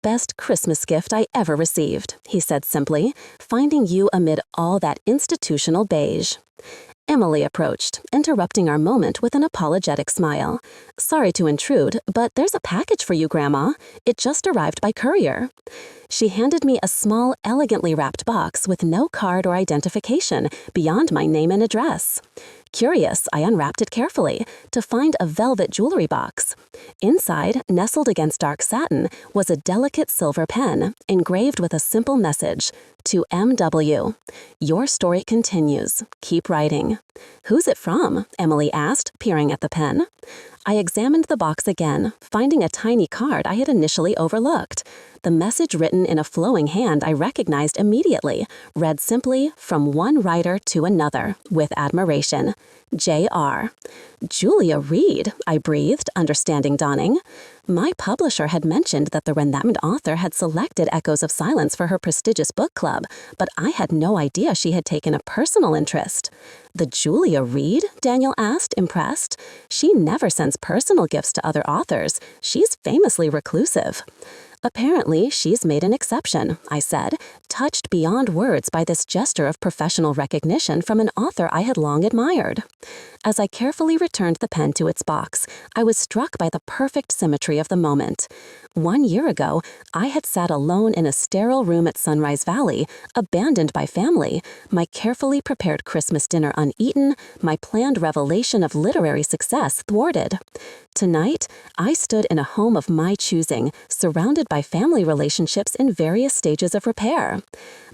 "Best Christmas gift I ever received," he said simply, "finding you amid all that institutional beige." Emily approached, interrupting our moment with an apologetic smile. "Sorry to intrude, but there's a package for you, Grandma. It just arrived by courier." She handed me a small, elegantly wrapped box with no card or identification beyond my name and address. Curious, I unwrapped it carefully to find a velvet jewelry box. Inside, nestled against dark satin, was a delicate silver pen, engraved with a simple message, "To M.W. Your story continues. Keep writing." "Who's it from?" Emily asked, peering at the pen. I examined the box again, finding a tiny card I had initially overlooked. The message written in a flowing hand I recognized immediately, read simply, "From one writer to another, with admiration. J.R." "Julia Reed," I breathed, understanding dawning. My publisher had mentioned that the renowned author had selected Echoes of Silence for her prestigious book club, but I had no idea she had taken a personal interest. "The Julia Reed?" Daniel asked, impressed. "She never sends personal gifts to other authors. She's famously reclusive." "Apparently, she's made an exception," I said, touched beyond words by this gesture of professional recognition from an author I had long admired. As I carefully returned the pen to its box, I was struck by the perfect symmetry of the moment. 1 year ago, I had sat alone in a sterile room at Sunrise Valley, abandoned by family, my carefully prepared Christmas dinner uneaten, my planned revelation of literary success thwarted. Tonight, I stood in a home of my choosing, surrounded by family relationships in various stages of repair.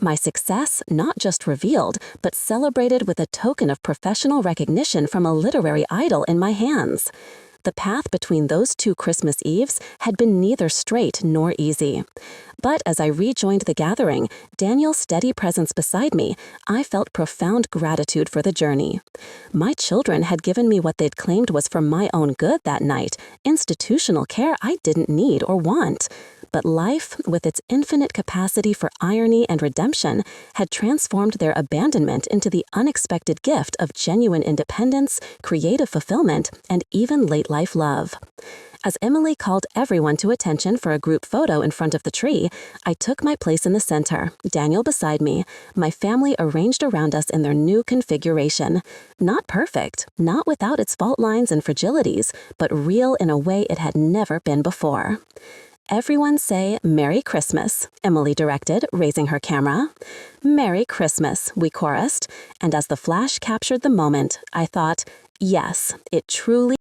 My success not just revealed, but celebrated with a token of professional recognition from a literary idol in my hands. The path between those two Christmas Eves had been neither straight nor easy. But as I rejoined the gathering, Daniel's steady presence beside me, I felt profound gratitude for the journey. My children had given me what they'd claimed was for my own good that night, institutional care I didn't need or want. But life, with its infinite capacity for irony and redemption, had transformed their abandonment into the unexpected gift of genuine independence, creative fulfillment, and even late-life love. As Emily called everyone to attention for a group photo in front of the tree, I took my place in the center, Daniel beside me, my family arranged around us in their new configuration. Not perfect, not without its fault lines and fragilities, but real in a way it had never been before. "Everyone say Merry Christmas," Emily directed, raising her camera. "Merry Christmas," we chorused, and as the flash captured the moment, I thought, yes, it truly